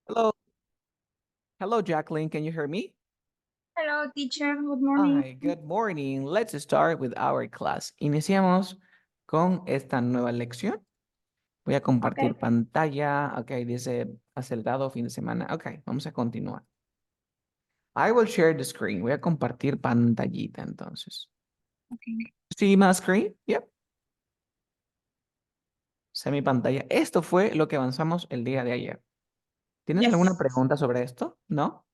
Hello, hello, Jacqueline. Can you hear me? Hello, teacher. Good morning. Hi, good morning. Let's start with our class. Iniciamos con esta nueva lección. Voy a Okay. compartir pantalla. Ok, dice acelerado fin de semana. Ok, vamos a continuar. I will share the screen. Voy a compartir pantallita entonces. Okay. See my screen? Yep. Sé mi pantalla. Esto fue lo que avanzamos el día de ayer. ¿Tienes alguna Yes. pregunta sobre esto? ¿No?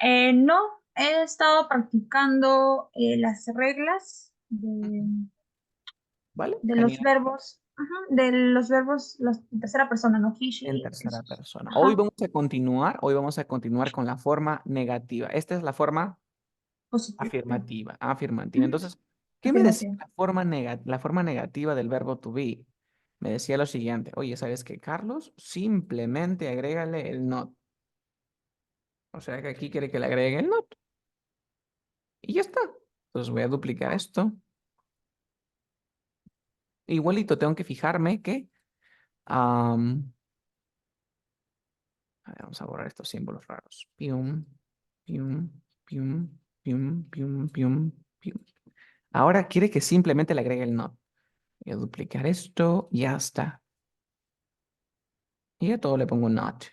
No, he estado practicando las reglas ¿Vale? de los Genial. verbos, de los verbos, en tercera persona, no he, En she, tercera esos. persona. Ajá, Hoy vamos a continuar con la forma negativa. Esta es la forma positivo. afirmativa. Ujú, Entonces, ¿qué me decía afirmativo. la forma negativa del verbo to be? Me decía lo siguiente, oye, ¿sabes qué, Carlos? Simplemente agrégale el not. O sea que aquí quiere que le agregue el not. Y ya está. Entonces voy a duplicar esto. Igualito tengo que fijarme que... am, a ver, vamos a borrar estos símbolos raros. Pium, pium, pium, pium, pium, pium, pium. Ahora quiere que simplemente le agregue el not. Voy a duplicar esto, ya está. Y a todo le pongo not.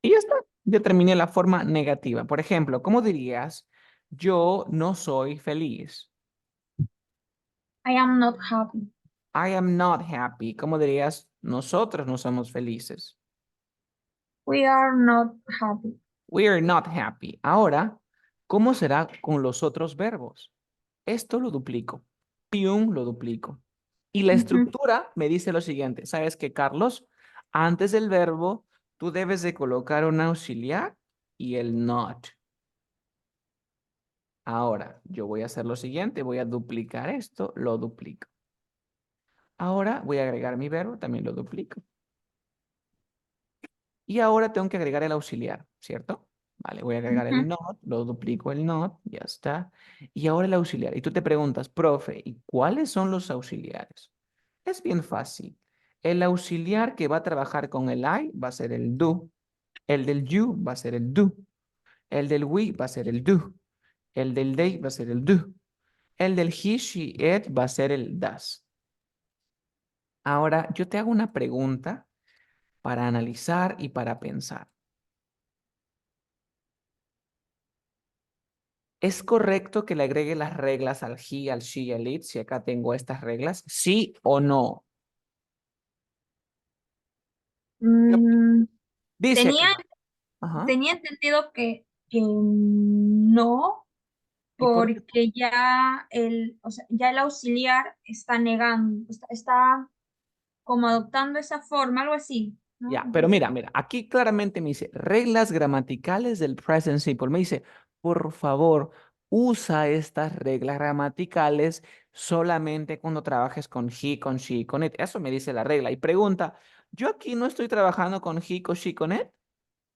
Y ya está. Ya terminé la forma negativa. Por ejemplo, ¿cómo dirías? Yo no soy feliz. I am not happy. I am not happy. ¿Cómo dirías? Nosotros no somos felices. We are not happy. We are not happy. Ahora, ¿cómo será con los otros verbos? Esto lo duplico. Pium lo duplico. Y la Ujú. estructura me dice lo siguiente. ¿Sabes qué, Carlos? Antes del verbo, tú debes de colocar un auxiliar y el not. Ahora, yo voy a hacer lo siguiente. Voy a duplicar esto, lo duplico. Ahora voy a agregar mi verbo, también lo duplico. Y ahora tengo que agregar el auxiliar, ¿cierto? Vale, voy a agregar Ujú. el not, lo duplico el not, ya está. Y ahora el auxiliar. Y tú te preguntas, profe, ¿y cuáles son los auxiliares? Es bien fácil. El auxiliar que va a trabajar con el I va a ser el do. El del you va a ser el do. El del we va a ser el do. El del they va a ser el do. El del he, she, it va a ser el does. Ahora, yo te hago una pregunta para analizar y para pensar. ¿Es correcto que le agregue las reglas al he, al she y al it si acá tengo estas reglas? ¿Sí o no? Mm, Dice tenía, acá. Ajá. tenía entendido que no, ¿Y por qué? porque ya el auxiliar está negando, está como adoptando esa forma, algo así, ¿no? Ya, pero Entonces, mira, aquí claramente me dice reglas gramaticales del present simple. Me dice, por favor, usa estas reglas gramaticales solamente cuando trabajes con he, con she, con it. Eso me dice la regla. Y pregunta, ¿yo aquí no estoy trabajando con he, con she, con it?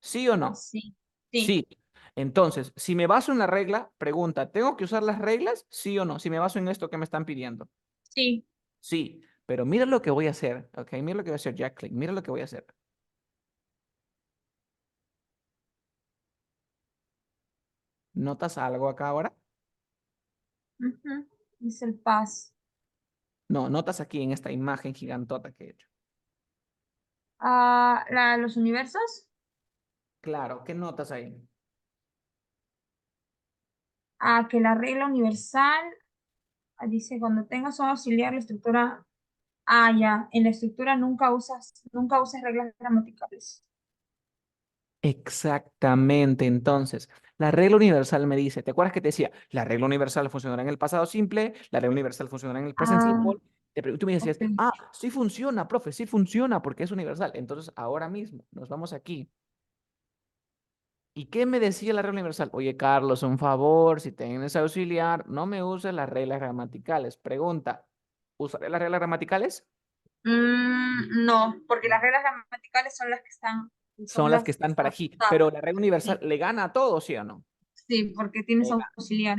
¿Sí o no? sí, sí, Sí. Entonces, si me baso en la regla, pregunta, ¿tengo que usar las reglas? ¿Sí o no? Si me baso en esto que me están pidiendo. sí. Sí, pero mira lo que voy a hacer, ¿ok? Mira lo que voy a hacer, Jacqueline. Mira lo que voy a hacer. ¿Notas algo acá ahora? Ujú. Dice el paz. No, notas aquí en esta imagen gigantota que he hecho. Ah, los universos. Claro, ¿qué notas ahí? Que la regla universal dice cuando tengas un auxiliar, la estructura. Ya, en la estructura nunca usas reglas gramaticales. Exactamente, entonces, la regla universal me dice, ¿te acuerdas que te decía? La regla universal funcionará en el pasado simple, la regla universal funcionará en el present Ah, simple. Tú me decías, ok. sí funciona, profe, sí funciona porque es universal. Entonces, ahora mismo nos vamos aquí. ¿Y qué me decía la regla universal? Oye, Carlos, un favor, si tienes auxiliar, no me uses las reglas gramaticales. Pregunta, ¿usaré las reglas gramaticales? No, porque las reglas gramaticales son las que están, Son son las que las están para aquí, adaptadas. pero la regla universal Sí, le gana a todo, ¿sí o no? sí, porque tienes Le gana. auxiliar.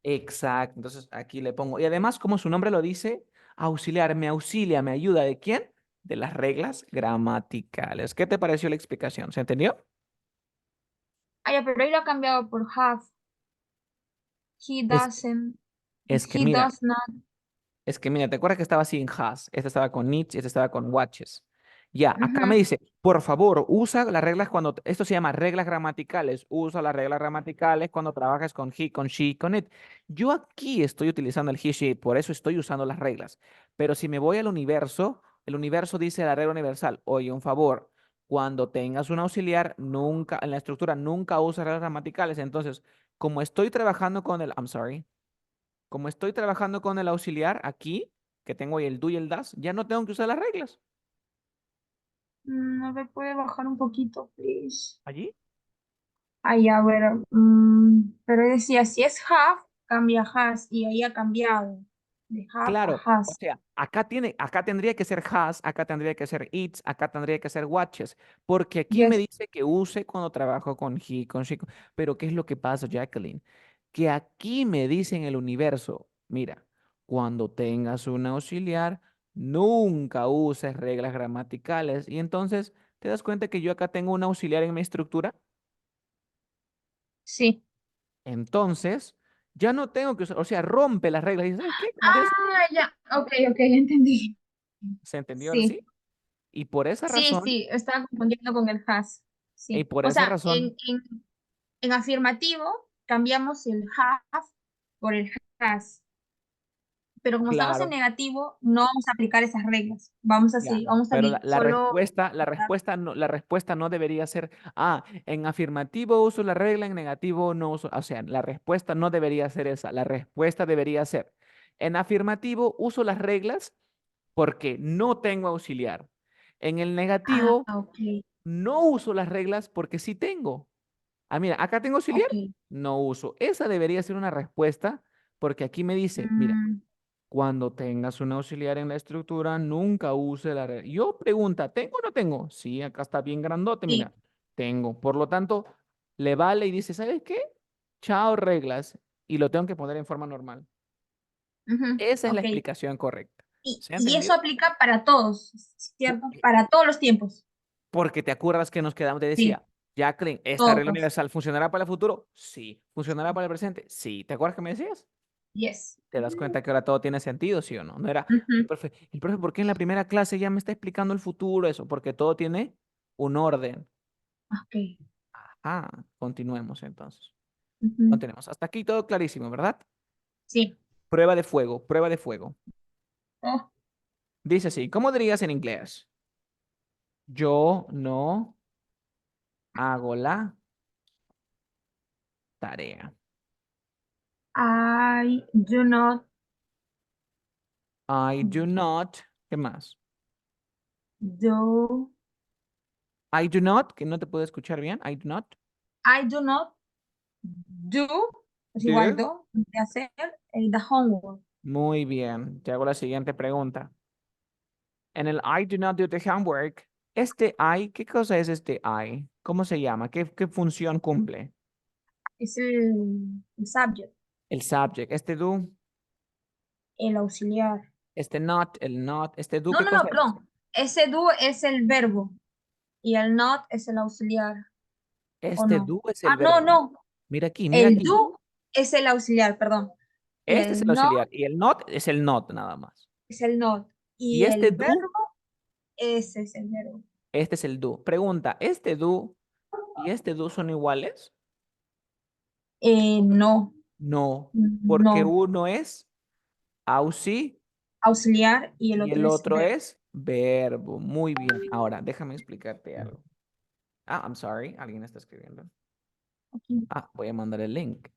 Exacto. Entonces aquí le pongo. Y además, como su nombre lo dice, auxiliar, me auxilia, me ayuda. ¿De quién? De las reglas gramaticales. ¿Qué te pareció la explicación? ¿Se entendió? Ah, ya, pero ahí lo ha cambiado por have. He Es, doesn't. es que He mira, does not. Es que mira, ¿te acuerdas que estaba así en has? Este estaba con needs y este estaba con watches. Ya, acá me Ujú. dice, por favor, usa las reglas cuando, esto se llama reglas gramaticales, usa las reglas gramaticales cuando trabajas con he, con she, con it. Yo aquí estoy utilizando el he, she, it, por eso estoy usando las reglas. Pero si me voy al universo, el universo dice la regla universal, oye, un favor, cuando tengas un auxiliar, nunca, en la estructura, nunca usa reglas gramaticales. Entonces, como estoy trabajando con el, I'm sorry, como estoy trabajando con el auxiliar aquí, que tengo ahí el do y el das, ya no tengo que usar las reglas. No me puede bajar un poquito, please. ¿Allí? Ahí, a ver. Pero decía, si es have, cambia has. Y ahí ha cambiado. De have Claro, a o has. sea, acá tendría que ser has, acá tendría que ser its, acá tendría que ser watches, porque aquí me Yes. dice que use cuando trabajo con he, con she. Pero ¿qué es lo que pasa, Jacqueline? Que aquí me dice en el universo, mira, cuando tengas un auxiliar, nunca uses reglas gramaticales. Y entonces, ¿te das cuenta que yo acá tengo un auxiliar en mi estructura? Sí. Entonces, ya no tengo que usar, o sea, rompe las reglas y dice, ¿sabes qué? Como tienes, Ah, ya. Ok, ok, entendí. ¿se entendió ahora sí? Sí. Y por esa Sí, razón, sí. Estaba confundiendo con el has. y Sí. por O esa sea, razón, en afirmativo cambiamos el have por el has. Pero como estamos en claro, negativo, no vamos a aplicar esas reglas. Vamos a ya. seguir, vamos a Pero la, la solo. respuesta, la respuesta no debería ser, en afirmativo uso la regla, en negativo no uso, o sea, la respuesta no debería ser esa. La respuesta debería ser, en afirmativo uso las reglas porque no tengo auxiliar. En el Ah, negativo ok, no uso las reglas porque sí tengo. Ah, mira, acá tengo auxiliar, ok. no uso. Esa debería ser una respuesta porque aquí me dice, mira, Mm, cuando tengas un auxiliar en la estructura, nunca use la regla. Yo pregunta, ¿tengo o no tengo? Sí, acá está bien grandote, sí. mira, tengo. Por lo tanto, le vale y dice, ¿sabes qué? Chao reglas y lo tengo que poner en forma normal. Ujú, Esa es la ok. explicación correcta. Y, ¿Se ha y eso entendido? aplica para todos, Pu- ¿cierto? Para todos los tiempos. Porque te acuerdas que nos quedamos, te Sí, decía, Jacqueline, ¿esta regla todos. universal funcionará para el futuro? Sí. ¿Funcionará para el presente? Sí. ¿Te acuerdas que me decías? Yes. Te das cuenta que ahora todo tiene sentido, ¿sí o no? No era, Ujú, el profe, ¿por qué en la primera clase ya me está explicando el futuro eso? Porque todo tiene un orden. ok. Continuemos entonces. Ujú, Continuemos. Hasta aquí todo clarísimo, ¿verdad? sí. Prueba de fuego, prueba de fuego. Oh, Dice así, ¿cómo dirías en inglés? Yo no hago la tarea. I do not I do not, ¿qué más? do. I do not, que no te puedo escuchar bien. I do not I do not do. Es igual do. do. De hacer the homework. Muy bien. Te hago la siguiente pregunta. En el I do not do the homework, este I, ¿qué cosa es este I? ¿Cómo se llama? ¿Qué función cumple? Es el subject, El subject, este do, el auxiliar. este not, el not, este do, No, ¿qué no, no, cosa es? perdón. Ese do es el verbo y el not es el auxiliar, ¿o Este no? do es Ah, el no, verbo. no. Mira aquí, mira El aquí. do es el auxiliar, perdón. Y Este es el el not auxiliar y el not es el not nada más. es el not. Y Y este el do, verbo, ese es el verbo. este es el do. Pregunta, ¿este do y este do son iguales? No, No, porque no. uno es auxi Auxiliar y el y otro el es otro verbo. es verbo. Muy bien. Ahora, déjame explicarte algo. I'm sorry, alguien está escribiendo. Aquí. Voy a mandar el link.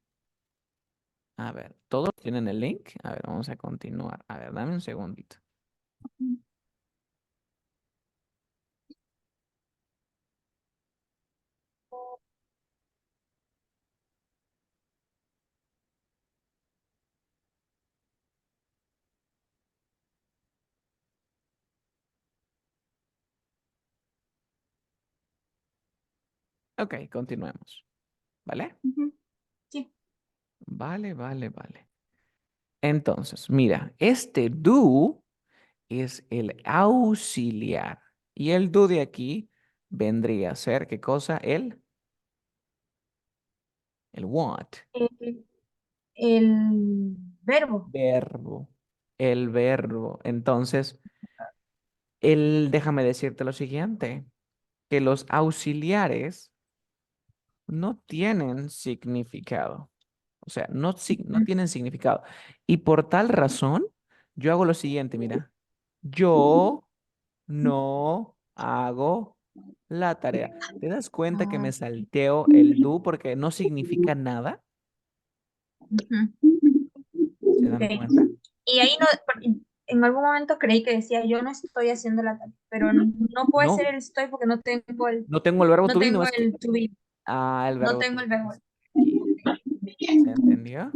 A ver, ¿todos tienen el link? A ver, vamos a continuar. A ver, dame un segundito. Ok, continuemos. ¿Vale? Ujú, sí. Vale, vale, vale. Entonces, mira, este do es el auxiliar. Y el do de aquí vendría a ser, ¿qué cosa? El what? El, el verbo. Verbo. El verbo. Entonces, déjame decirte lo siguiente, que los auxiliares no tienen significado. O sea, no Ujú. tienen significado. Y por tal razón, yo hago lo siguiente, mira. Yo no hago la tarea. ¿Te das cuenta que Ah, me salteo el do porque no significa nada? ujú. ¿Se Ok. dan cuenta? Y ahí no, en algún momento creí que decía yo no estoy haciendo la tarea, pero no puede ser No, el estoy porque no tengo el verbo no to be, no tengo es que... el to be, Ah, el no verbo to tengo el be verbo. es aquí. ¿Se entendió?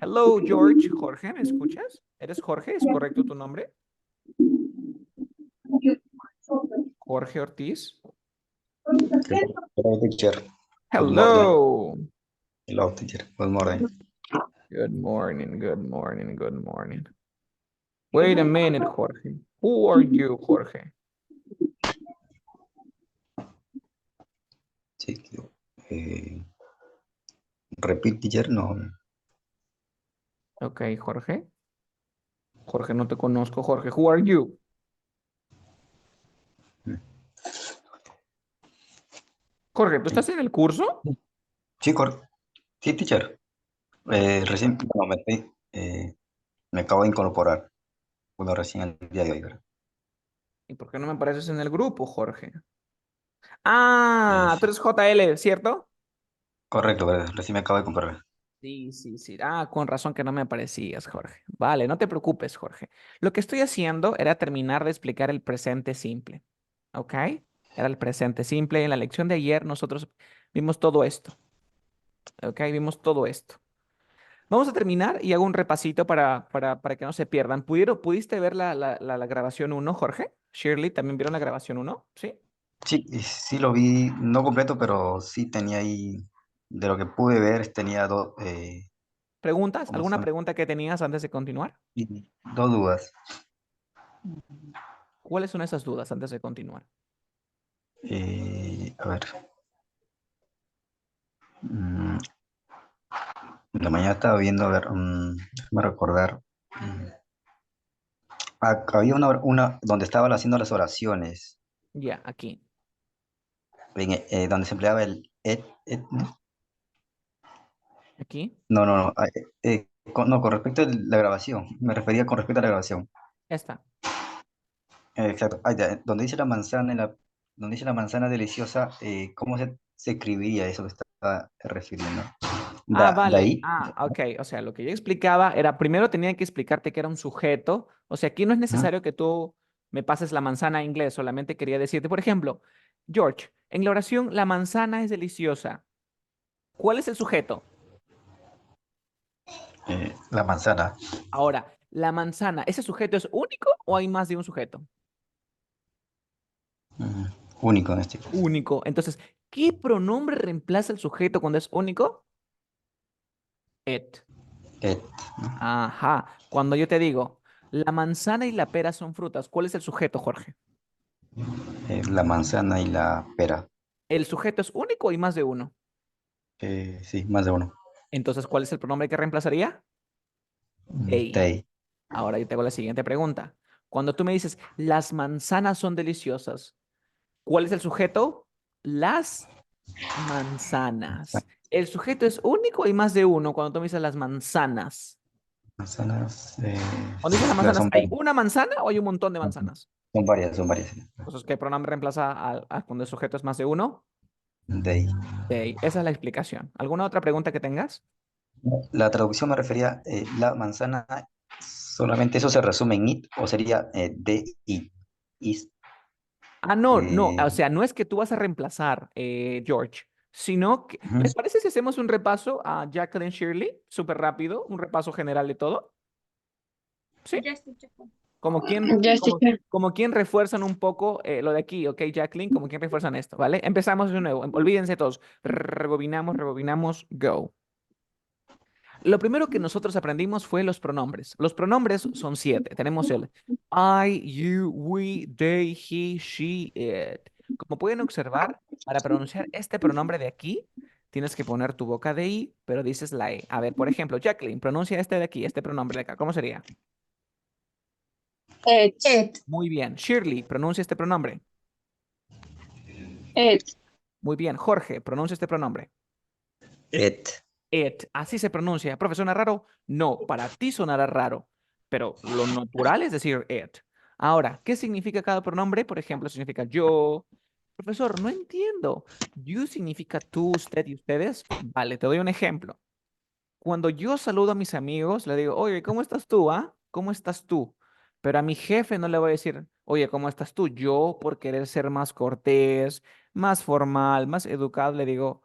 Hello, George. Jorge, ¿me escuchas? ¿Eres Jorge? ¿Es correcto tu nombre? Jorge Ortiz. Hello, teacher. Good morning. Hello. Hello, teacher. Good morning. Good morning, good morning, good morning. Wait a minute, Jorge. Who are you, Jorge? Sí, repeat, teacher. No. Ok, Jorge. Jorge, no te conozco, Jorge. Who are you? Jorge, ¿tú Sí, estás en el curso? sí, sí, teacher. Recién, bueno, me acabo de incorporar. Bueno, recién el día de hoy, ¿verdad? ¿Y por qué no me apareces en el grupo, Jorge? Eh, Ah, tú eres JL, ¿cierto? correcto, ¿verdad? Recién me acabo de incorporar. Sí, sí, sí. Ah, con razón que no me aparecías, Jorge. Vale, no te preocupes, Jorge. Lo que estoy haciendo era terminar de explicar el presente simple. ¿Ok? Era el presente simple. En la lección de ayer nosotros vimos todo esto. ¿Ok? Vimos todo esto. Vamos a terminar y hago un repasito para que no se pierdan. ¿Pudiste ver la grabación uno, Jorge? Shirley, ¿también vieron la grabación uno? ¿Sí? Sí, sí lo vi, no completo, pero sí tenía ahí, de lo que pude ver, tenía ¿Preguntas? ¿cómo se ¿Alguna llama? pregunta que tenías antes de continuar? Y dos dudas. ¿Cuáles son esas dudas antes de continuar? A ver. mm, En la mañana estaba viendo, a ver, déjame recordar. mm, Había una donde estaban haciendo las oraciones, Ya, aquí. donde se empleaba el ¿no? Aquí. No, no, no. No, con respecto a la grabación. Me refería con respecto a la grabación. Esta. Exacto. Ah, ya, donde dice la manzana, donde dice la manzana deliciosa, ¿cómo se escribiría eso que está refiriendo? Ah, De vale. ahí. Ah, ok. O sea, lo que yo explicaba era, primero tenía que explicarte que era un sujeto. O sea, aquí no es Ujú. necesario que tú me pases la manzana a inglés, solamente quería decirte, por ejemplo, George, en la oración, la manzana es deliciosa. ¿Cuál es el sujeto? La manzana. Ahora, la manzana, ¿ese sujeto es único o hay más de un sujeto? mm, Único en este caso. Único. Entonces, ¿qué pronombre reemplaza el sujeto cuando es único? It. Eh, Ajá. Cuando yo te digo, la manzana y la pera son frutas, ¿cuál es el sujeto, Jorge? la manzana y la pera. ¿El sujeto es único o hay más de uno? Sí, más de uno. Entonces, ¿cuál es el pronombre que reemplazaría? They. Tay. Ahora yo te hago la siguiente pregunta. Cuando tú me dices, las manzanas son deliciosas, ¿cuál es el sujeto? Las manzanas. ¿El sujeto es único o hay más de uno cuando tú me dices las manzanas? Manzanas. Cuando dices las Claro, manzanas, ¿hay una manzana o hay un montón de manzanas? son varias, son varias. Sí. Entonces, ¿qué pronombre reemplaza cuando el sujeto es más de uno? They. They. Esa es la explicación. ¿Alguna otra pregunta que tengas? La traducción me refería, la manzana, solamente eso se resume en it, o sería de it. Is, Ah, no, no, eh, o sea, no es que tú vas a reemplazar, George, sino que, ujú. ¿les parece si hacemos un repaso a Jacqueline Shirley? Súper rápido, un repaso general de todo. ¿Sí? Ya estoy checando. Como quien, Ya estoy. como quien refuerzan un poco lo de aquí, ¿ok, Jacqueline? Como quien refuerzan esto, ¿vale? Empezamos de nuevo, olvídense todos. Rebobinamos, rebobinamos, go. Lo primero que nosotros aprendimos fue los pronombres. Los pronombres son 7. Tenemos el I, you, we, they, he, she, it. Como pueden observar, para pronunciar este pronombre de aquí, tienes que poner tu boca de I, pero dices la E. A ver, por ejemplo, Jacqueline, pronuncia este de aquí, este pronombre de acá. ¿Cómo sería? It. It. Muy bien. Shirley, pronuncia este pronombre. It. Muy bien. Jorge, pronuncia este pronombre. It. It, así se pronuncia. ¿Profe, suena raro? No, para ti sonará raro, pero lo natural es decir it. Ahora, ¿qué significa cada pronombre? Por ejemplo, significa yo. Profesor, no entiendo. You significa tú, usted y ustedes. Vale, te doy un ejemplo. Cuando yo saludo a mis amigos, le digo, oye, ¿cómo estás tú, ah? ¿Cómo estás tú? Pero a mi jefe no le voy a decir, oye, ¿cómo estás tú? Yo, por querer ser más cortés, más formal, más educado, le digo,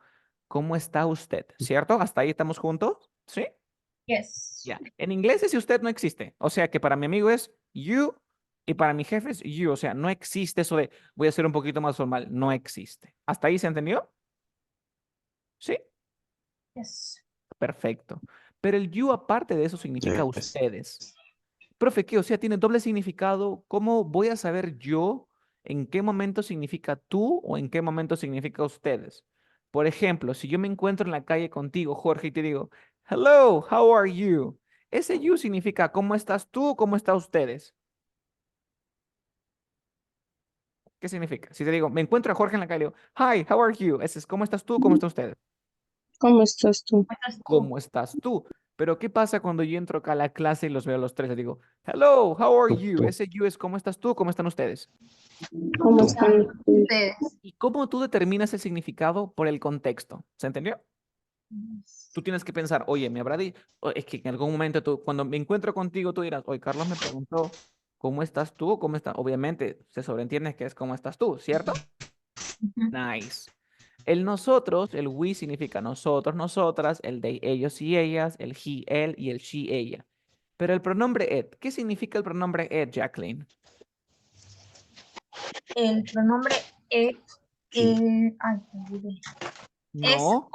¿cómo está usted? ¿Cierto? ¿Hasta ahí estamos juntos? ¿Sí? Yes. Ya. En inglés ese usted no existe. O sea que para mi amigo es you y para mi jefe es you. O sea, no existe eso de voy a ser un poquito más formal. No existe. ¿Hasta ahí se entendió? Sí. Yes. Perfecto. Pero el you, aparte de eso, significa Yes. ustedes. Profe, ¿qué? O sea, tiene doble significado. ¿Cómo voy a saber yo en qué momento significa tú o en qué momento significa ustedes? Por ejemplo, si yo me encuentro en la calle contigo, Jorge, y te digo, hello, how are you? Ese you significa ¿cómo estás tú o cómo están ustedes? ¿Qué significa? Si te digo, me encuentro a Jorge en la calle, le digo, hi, how are you? Ese es ¿cómo estás tú? ¿Cómo están ustedes? ¿Cómo estás tú? ¿Cómo estás tú? ¿Cómo estás tú? Pero ¿qué pasa cuando yo entro acá a la clase y los veo a los tres? Les digo, hello, how are you? Tú. Ese you es ¿cómo estás tú? ¿Cómo están ustedes? ¿Cómo Tú. están ustedes? Ustedes. ¿Y cómo tú determinas el significado por el contexto? ¿Se entendió? Tú tienes que pensar, oye, me habrá dicho, es que en algún momento tú, cuando me encuentro contigo, tú dirás, oye, Carlos me preguntó, ¿cómo estás tú? ¿O ¿cómo estás? Obviamente, se sobreentiende que es ¿cómo estás tú? ¿Cierto? Ujú. Nice. El nosotros, el we significa nosotros, nosotras, el they, ellos y ellas, el he, él y el she, ella. Pero el pronombre it, ¿qué significa el pronombre it, Jacqueline? El pronombre it, Sí. ay, me olvidé. No,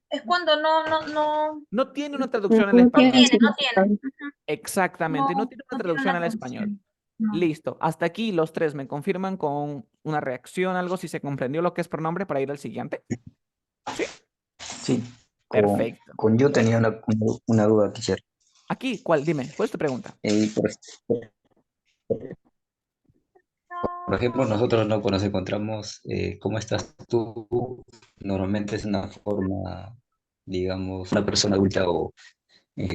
Es cuando no no tiene una traducción al No tiene español. tiene, no tiene. significado. Ujú. Exactamente, no No, tiene una no tiene traducción una al español. traducción. No. Listo. Hasta aquí los tres me confirman con una reacción, algo, si se comprendió lo que es pronombre para ir al siguiente. Sí, Sí. perfecto. Con yo tenía una duda, teacher. Aquí, ¿cuál? Dime, ¿cuál es tu pregunta? Por ejemplo, nosotros no nos encontramos, ¿cómo estás tú? Normalmente es una forma, digamos, una persona adulta o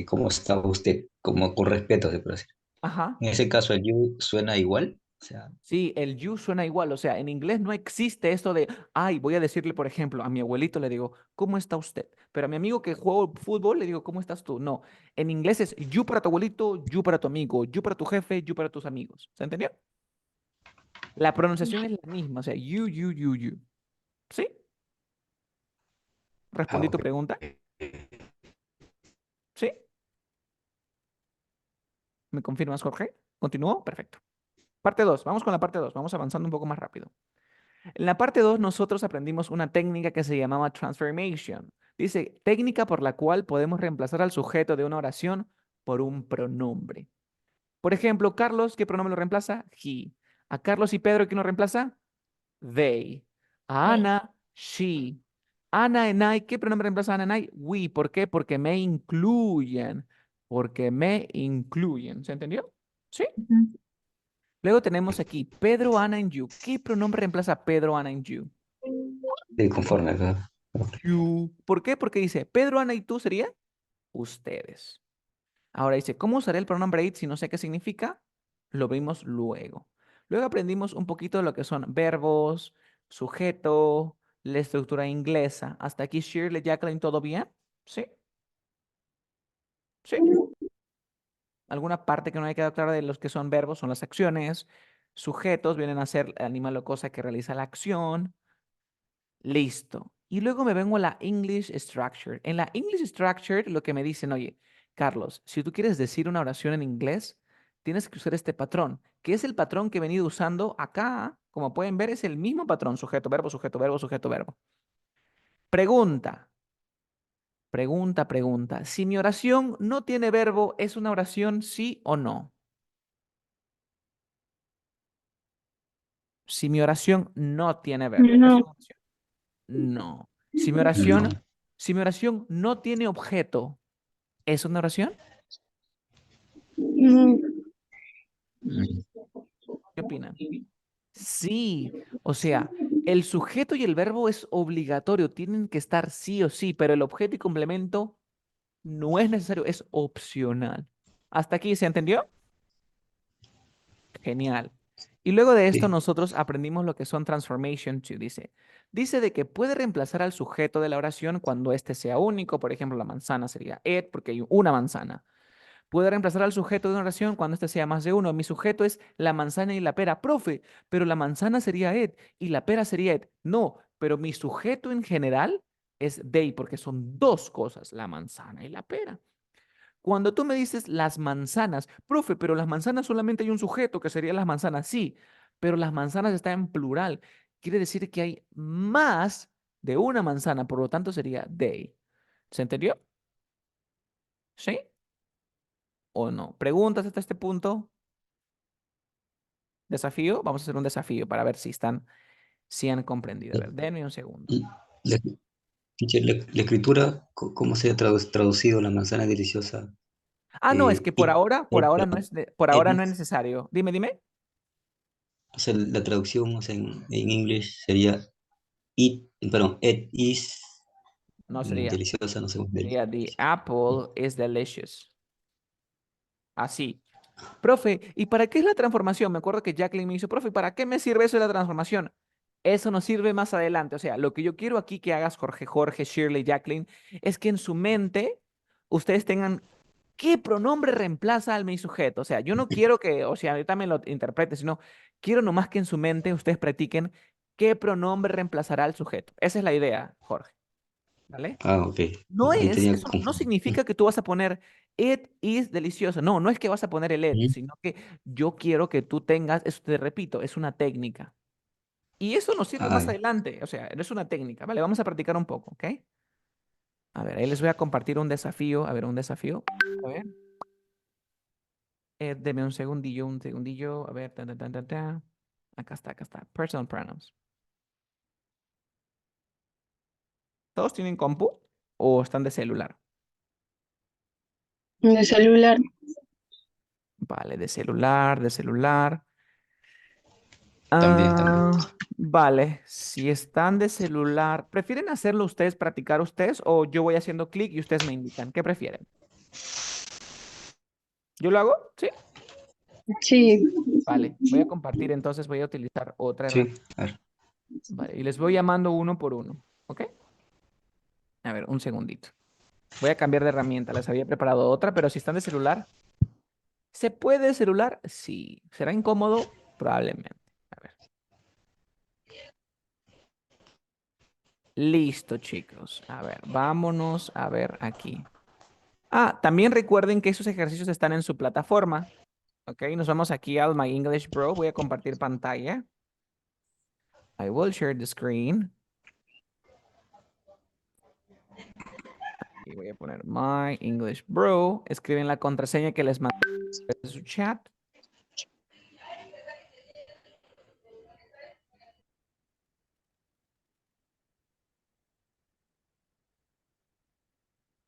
¿cómo está usted? Como con respeto, se puede decir. Ajá. En ese caso, el you suena igual. O sea, Sí, el you suena igual. O sea, en inglés no existe esto de, ay, voy a decirle, por ejemplo, a mi abuelito le digo, ¿cómo está usted? Pero a mi amigo que juega fútbol le digo, ¿cómo estás tú? No, en inglés es you para tu abuelito, you para tu amigo, you para tu jefe, you para tus amigos. ¿Se entendió? La pronunciación es la misma, o sea, you. ¿Sí? ¿Respondí tu ok. pregunta? ¿Sí? ¿Me confirmas, Jorge? ¿Continúo? Perfecto. Parte 2. Vamos con la parte 2. Vamos avanzando un poco más rápido. En la parte 2 nosotros aprendimos una técnica que se llamaba transformation. Dice, técnica por la cual podemos reemplazar al sujeto de una oración por un pronombre. Por ejemplo, Carlos, ¿qué pronombre lo reemplaza? He. A Carlos y Pedro, ¿quién lo reemplaza? They. A Hey. Ana, she. Ana and I, ¿qué pronombre reemplaza a Ana and I? We. ¿Por qué? Porque me incluyen. Porque me incluyen. ¿Se entendió? Sí. Ujú. Luego tenemos aquí Pedro, Ana and you. ¿Qué pronombre reemplaza a Pedro, Ana and you? Sí, conforme acá. You. ¿Por qué? Porque dice Pedro, Ana y tú sería ustedes. Ahora dice, ¿cómo usaré el pronombre it si no sé qué significa? Lo vimos luego. Luego aprendimos un poquito de lo que son verbos, sujeto, la estructura inglesa. Hasta aquí, Shirley, Jacqueline, ¿todo bien? ¿Sí? ¿Sí? ¿Alguna parte que no hay quedado clara de los que son verbos? Son las acciones. Sujetos vienen a ser el animal o cosa que realiza la acción. Listo. Y luego me vengo a la English Structure. En la English Structure lo que me dicen, oye, Carlos, si tú quieres decir una oración en inglés, tienes que usar este patrón, que es el patrón que he venido usando acá. Como pueden ver, es el mismo patrón, sujeto, verbo, sujeto, verbo, sujeto, verbo. Pregunta, Pregunta. Si mi oración no tiene verbo, ¿es una oración sí o no? Si mi oración no tiene verbo, ¿es No. una oración? No. Si mi No. oración, si mi oración no tiene objeto, ¿es una oración? Mm, Mm, ¿Qué opinan? Sí, o sea, el sujeto y el verbo es obligatorio, tienen que estar sí o sí, pero el objeto y complemento no es necesario, es opcional. ¿Hasta aquí se entendió? Genial. Y luego de esto sí. nosotros aprendimos lo que son transformation to, dice. Dice de que puede reemplazar al sujeto de la oración cuando éste sea único, por ejemplo, la manzana sería it, porque hay una manzana. Puede reemplazar al sujeto de una oración cuando éste sea más de uno. Mi sujeto es la manzana y la pera. Profe, pero la manzana sería it y la pera sería it. No, pero mi sujeto en general es they, porque son dos cosas, la manzana y la pera. Cuando tú me dices las manzanas, profe, pero las manzanas solamente hay un sujeto que sería las manzanas, sí, pero las manzanas están en plural. Quiere decir que hay más de una manzana, por lo tanto sería they. ¿Se entendió? ¿Sí o no? ¿Preguntas hasta este punto? ¿Desafío? Vamos a hacer un desafío para ver si han comprendido. A ver, denme un segundo. La, teacher, la escritura, ¿cómo se ha traducido la manzana deliciosa? Ah, no, es que por It, ahora, por ahora no es, por ahora no es necesario. Dime. o sea, la traducción, o sea, en inglés sería perdón, it is No sería. deliciosa, no sé cómo Sería the apple is delicious. Así. Profe, ¿y para qué es la transformación? Me acuerdo que Jacqueline me dijo, profe, ¿para qué me sirve eso de la transformación? Eso nos sirve más adelante. O sea, lo que yo quiero aquí que hagas, Jorge, Shirley, Jacqueline, es que en su mente ustedes tengan qué pronombre reemplaza al mi sujeto. O sea, yo no quiero que, o sea, yo también lo interprete, sino quiero nomás que en su mente ustedes practiquen qué pronombre reemplazará al sujeto. Esa es la idea, Jorge. ¿Vale? Ah, ok. No Ahí es, tenía eso no confusión. significa que tú vas a poner it is delicioso. No, no es que vas a poner el it, Ujú. sino que yo quiero que tú tengas, eso te repito, es una técnica. Y eso nos sirve más Ah, adelante. O sea, no es una técnica. Vale, vamos a practicar un poco, ¿ok? A ver, ahí les voy a compartir un desafío. A ver, un desafío. A ver. Deme un segundillo, un segundillo. A ver, acá está. Personal pronouns. ¿Todos tienen compu o están de celular? de celular. Vale, de celular, de celular. también. Vale, si están de celular, ¿prefieren hacerlo ustedes, practicar ustedes o yo voy haciendo clic y ustedes me indican? ¿Qué prefieren? ¿Yo lo hago? Sí. Sí, Vale, voy a compartir, entonces voy a utilizar otra Sí, herramienta. a ver. Vale, y les voy llamando uno por uno, ¿ok? A ver, un segundito. Voy a cambiar de herramienta, les había preparado otra, pero si están de celular, ¿se puede de celular? Sí. ¿Será incómodo? Probablemente. A ver. Listo, chicos. A ver, vámonos a ver aquí. Ah, también recuerden que esos ejercicios están en su plataforma. Ok, nos vamos aquí al My English Bro. Voy a compartir pantalla. I will share the screen. Y voy a poner My English Bro. Escriben la contraseña que les mandé en su chat.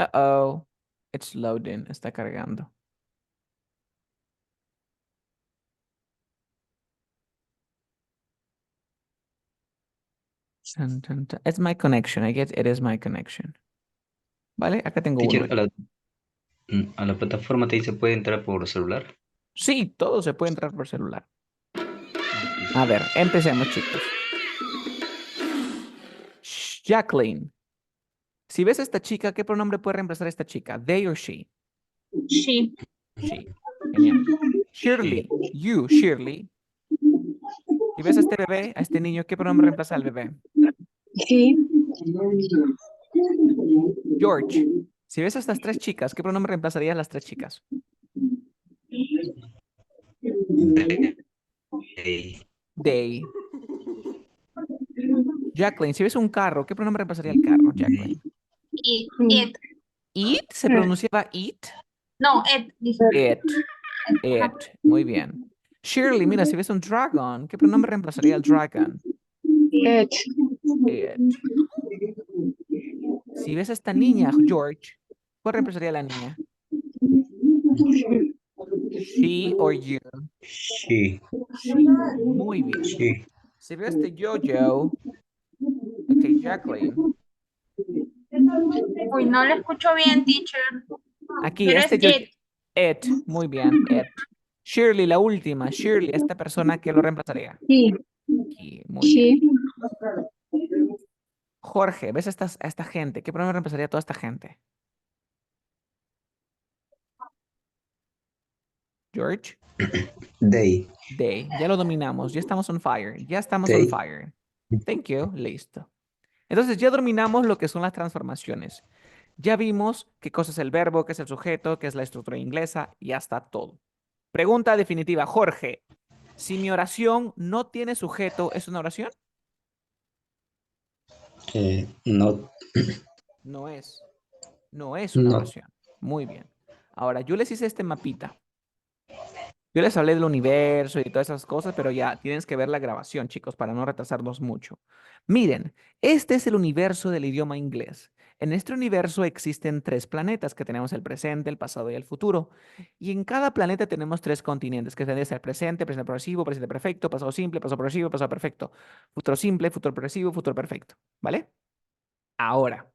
Uh-oh. It's loading. Está cargando. It's my connection. I guess it is my connection. ¿Vale? Acá tengo uno. Teacher, a la plataforma te dice puede entrar por celular. Sí, todo se puede entrar por celular. A ver, empecemos, chicos. Jacqueline. Si ves a esta chica, ¿qué pronombre puede reemplazar a esta chica? They or she? Sí. She. Genial. Shirley. You, Shirley. Si ves a este bebé, a este niño, ¿qué pronombre reemplaza al bebé? sí, George. Si ves a estas tres chicas, ¿qué pronombre reemplazarías a las tres chicas? Eh, They. Jacqueline. Si ves un carro, ¿qué pronombre reemplazaría al carro, Jacqueline? It. Eat, se pronunciaba eat. No, dice. It. Muy bien. Shirley, mira, si ves un dragon, ¿qué pronombre reemplazaría al dragon? It. It. Si ves a esta niña, George, ¿cuál reemplazaría a la niña? She or you? Sí, She. Muy bien. sí. Si ves este Jojo, ok, Jacqueline. Uy, no le escucho bien, teacher. Aquí, Pero es este Jojo. it. It. Muy bien, it. Shirley, la última. Shirley, esta persona que lo reemplazaría. He. Aquí, muy bien. He. Jorge, ¿ves a esta gente? ¿Qué pronombre reemplazaría a toda esta gente? George. They. They. Ya lo dominamos. Ya estamos on fire. Ya estamos on They. fire. Thank you. Listo. Entonces ya dominamos lo que son las transformaciones. Ya vimos qué cosa es el verbo, qué es el sujeto, qué es la estructura inglesa. Ya está todo. Pregunta definitiva. Jorge, si mi oración no tiene sujeto, ¿es una oración? No, No es. No es una no. oración. Muy bien. Ahora, yo les hice este mapita. Yo les hablé del universo y todas esas cosas, pero ya tienes que ver la grabación, chicos, para no retrasarnos mucho. Miren, este es el universo del idioma inglés. En este universo existen 3 planetas, que tenemos el presente, el pasado y el futuro. Y en cada planeta tenemos 3 continentes, que tendría que ser presente, presente progresivo, presente perfecto, pasado simple, pasado progresivo, pasado perfecto, futuro simple, futuro progresivo, futuro perfecto. ¿Vale? Ahora,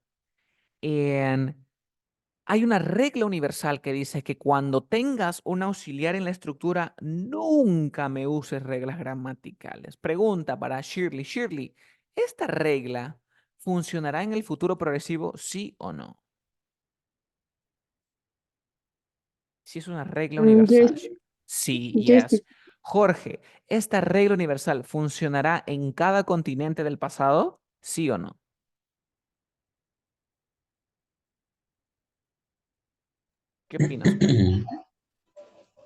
en hay una regla universal que dice que cuando tengas un auxiliar en la estructura, nunca me uses reglas gramaticales. Pregunta para Shirley. Shirley, ¿esta regla funcionará en el futuro progresivo, sí o no? Si es una regla Yes. universal. Sí, Yes. yes. Jorge, ¿esta regla universal funcionará en cada continente del pasado, sí o no? ¿Qué opinas?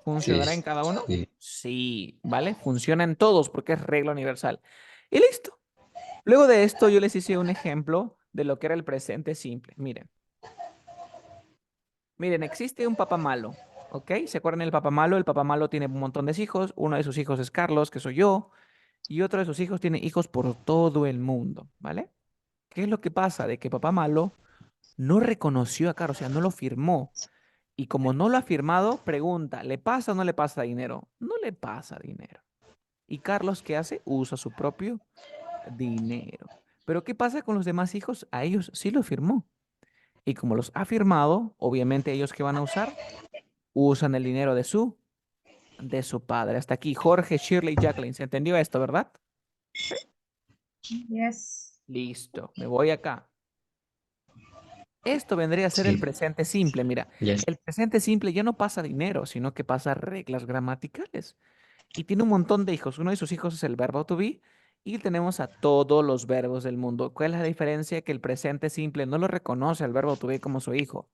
¿Funcionará en cada uno? Sí. Sí, ¿vale? Funciona en todos porque es regla universal. Y listo. Luego de esto yo les hice un ejemplo de lo que era el presente simple. Miren, existe un papá malo, ¿ok? ¿Se acuerdan del papá malo? El papá malo tiene un montón de hijos. Uno de sus hijos es Carlos, que soy yo, y otro de sus hijos tiene hijos por todo el mundo, ¿vale? ¿Qué es lo que pasa? De que papá malo no reconoció a Carlos, o sea, no lo firmó. Y como no lo ha firmado, pregunta, ¿le pasa o no le pasa dinero? No le pasa dinero. ¿Y Carlos qué hace? Usa su propio dinero. Pero ¿qué pasa con los demás hijos? A ellos sí lo firmó. Y como los ha firmado, obviamente ellos ¿qué van a usar? Usan el dinero de su padre. Hasta aquí, Jorge, Shirley, Jacqueline. ¿Se entendió esto, verdad? Yes. Listo, me voy acá. Esto vendría a ser el Sí. presente simple. Mira, Yes. el presente simple ya no pasa dinero, sino que pasa reglas gramaticales. Y tiene un montón de hijos. Uno de sus hijos es el verbo to be y tenemos a todos los verbos del mundo. ¿Cuál es la diferencia? Que el presente simple no lo reconoce al verbo to be como su hijo.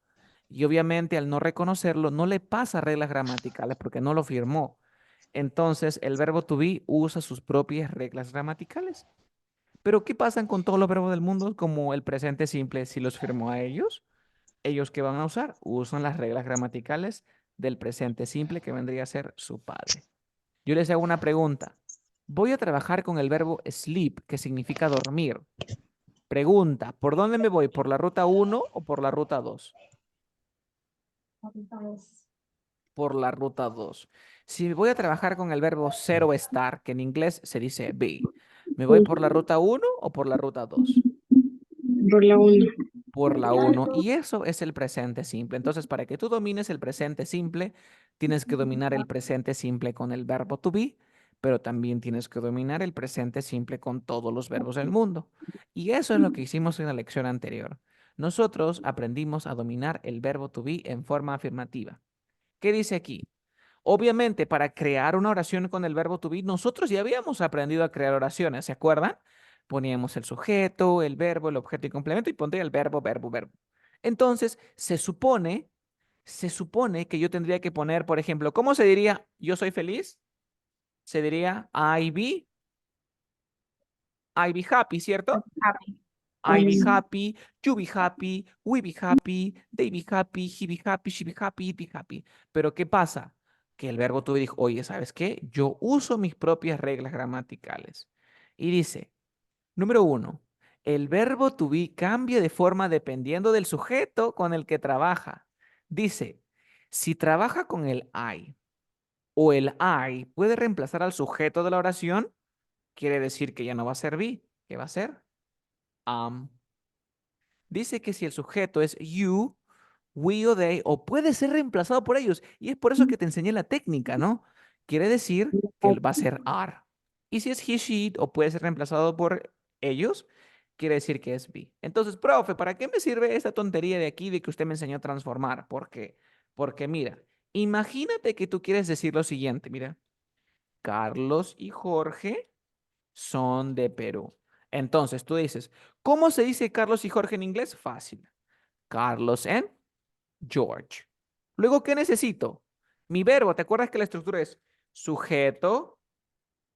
Y obviamente al no reconocerlo, no le pasa reglas gramaticales porque no lo firmó. Entonces el verbo to be usa sus propias reglas gramaticales. Pero ¿qué pasa con todos los verbos del mundo? Como el presente simple, si los firmó a ellos, ¿ellos qué van a usar? Usan las reglas gramaticales del presente simple que vendría a ser su padre. Yo les hago una pregunta. Voy a trabajar con el verbo sleep, que significa dormir. Pregunta, ¿por dónde me voy? ¿Por la ruta 1 o por la ruta 2? Por la ruta 2. Si voy a trabajar con el verbo ser o estar, que en inglés se dice be, ¿me voy por la ruta 1 o por la ruta 2? Por la 1. Por la 1. Y eso es el presente simple. Entonces, para que tú domines el presente simple, tienes que dominar el presente simple con el verbo to be, pero también tienes que dominar el presente simple con todos los verbos del mundo. Y eso es lo que hicimos en la lección anterior. Nosotros aprendimos a dominar el verbo to be en forma afirmativa. ¿Qué dice aquí? Obviamente, para crear una oración con el verbo to be, nosotros ya habíamos aprendido a crear oraciones, ¿se acuerdan? Poníamos el sujeto, el verbo, el objeto y complemento y pondría el verbo, verbo, verbo. Entonces, se supone que yo tendría que poner, por ejemplo, ¿cómo se diría yo soy feliz? Se diría I be happy, ¿cierto? Happy. I be happy, you be happy, we be happy, they be happy, he be happy, she be happy, it be happy. Pero ¿qué pasa? Que el verbo to be dijo, oye, ¿sabes qué? Yo uso mis propias reglas gramaticales. Y dice, número 1, el verbo to be cambia de forma dependiendo del sujeto con el que trabaja. Dice, si trabaja con el I o el I puede reemplazar al sujeto de la oración, quiere decir que ya no va a ser be. ¿Qué va a ser? Am. Dice que si el sujeto es you, we o they, o puede ser reemplazado por ellos. Y es por eso que te enseñé la técnica, ¿no? Quiere decir que va a ser are. Y si es he, she, it, o puede ser reemplazado por ellos, quiere decir que es be. Entonces, profe, ¿para qué me sirve esta tontería de aquí de que usted me enseñó a transformar? ¿Por qué? Porque mira, imagínate que tú quieres decir lo siguiente, mira, Carlos y Jorge son de Perú. Entonces tú dices, ¿cómo se dice Carlos y Jorge en inglés? Fácil. Carlos and George. Luego, ¿qué necesito? Mi verbo. ¿Te acuerdas que la estructura es sujeto,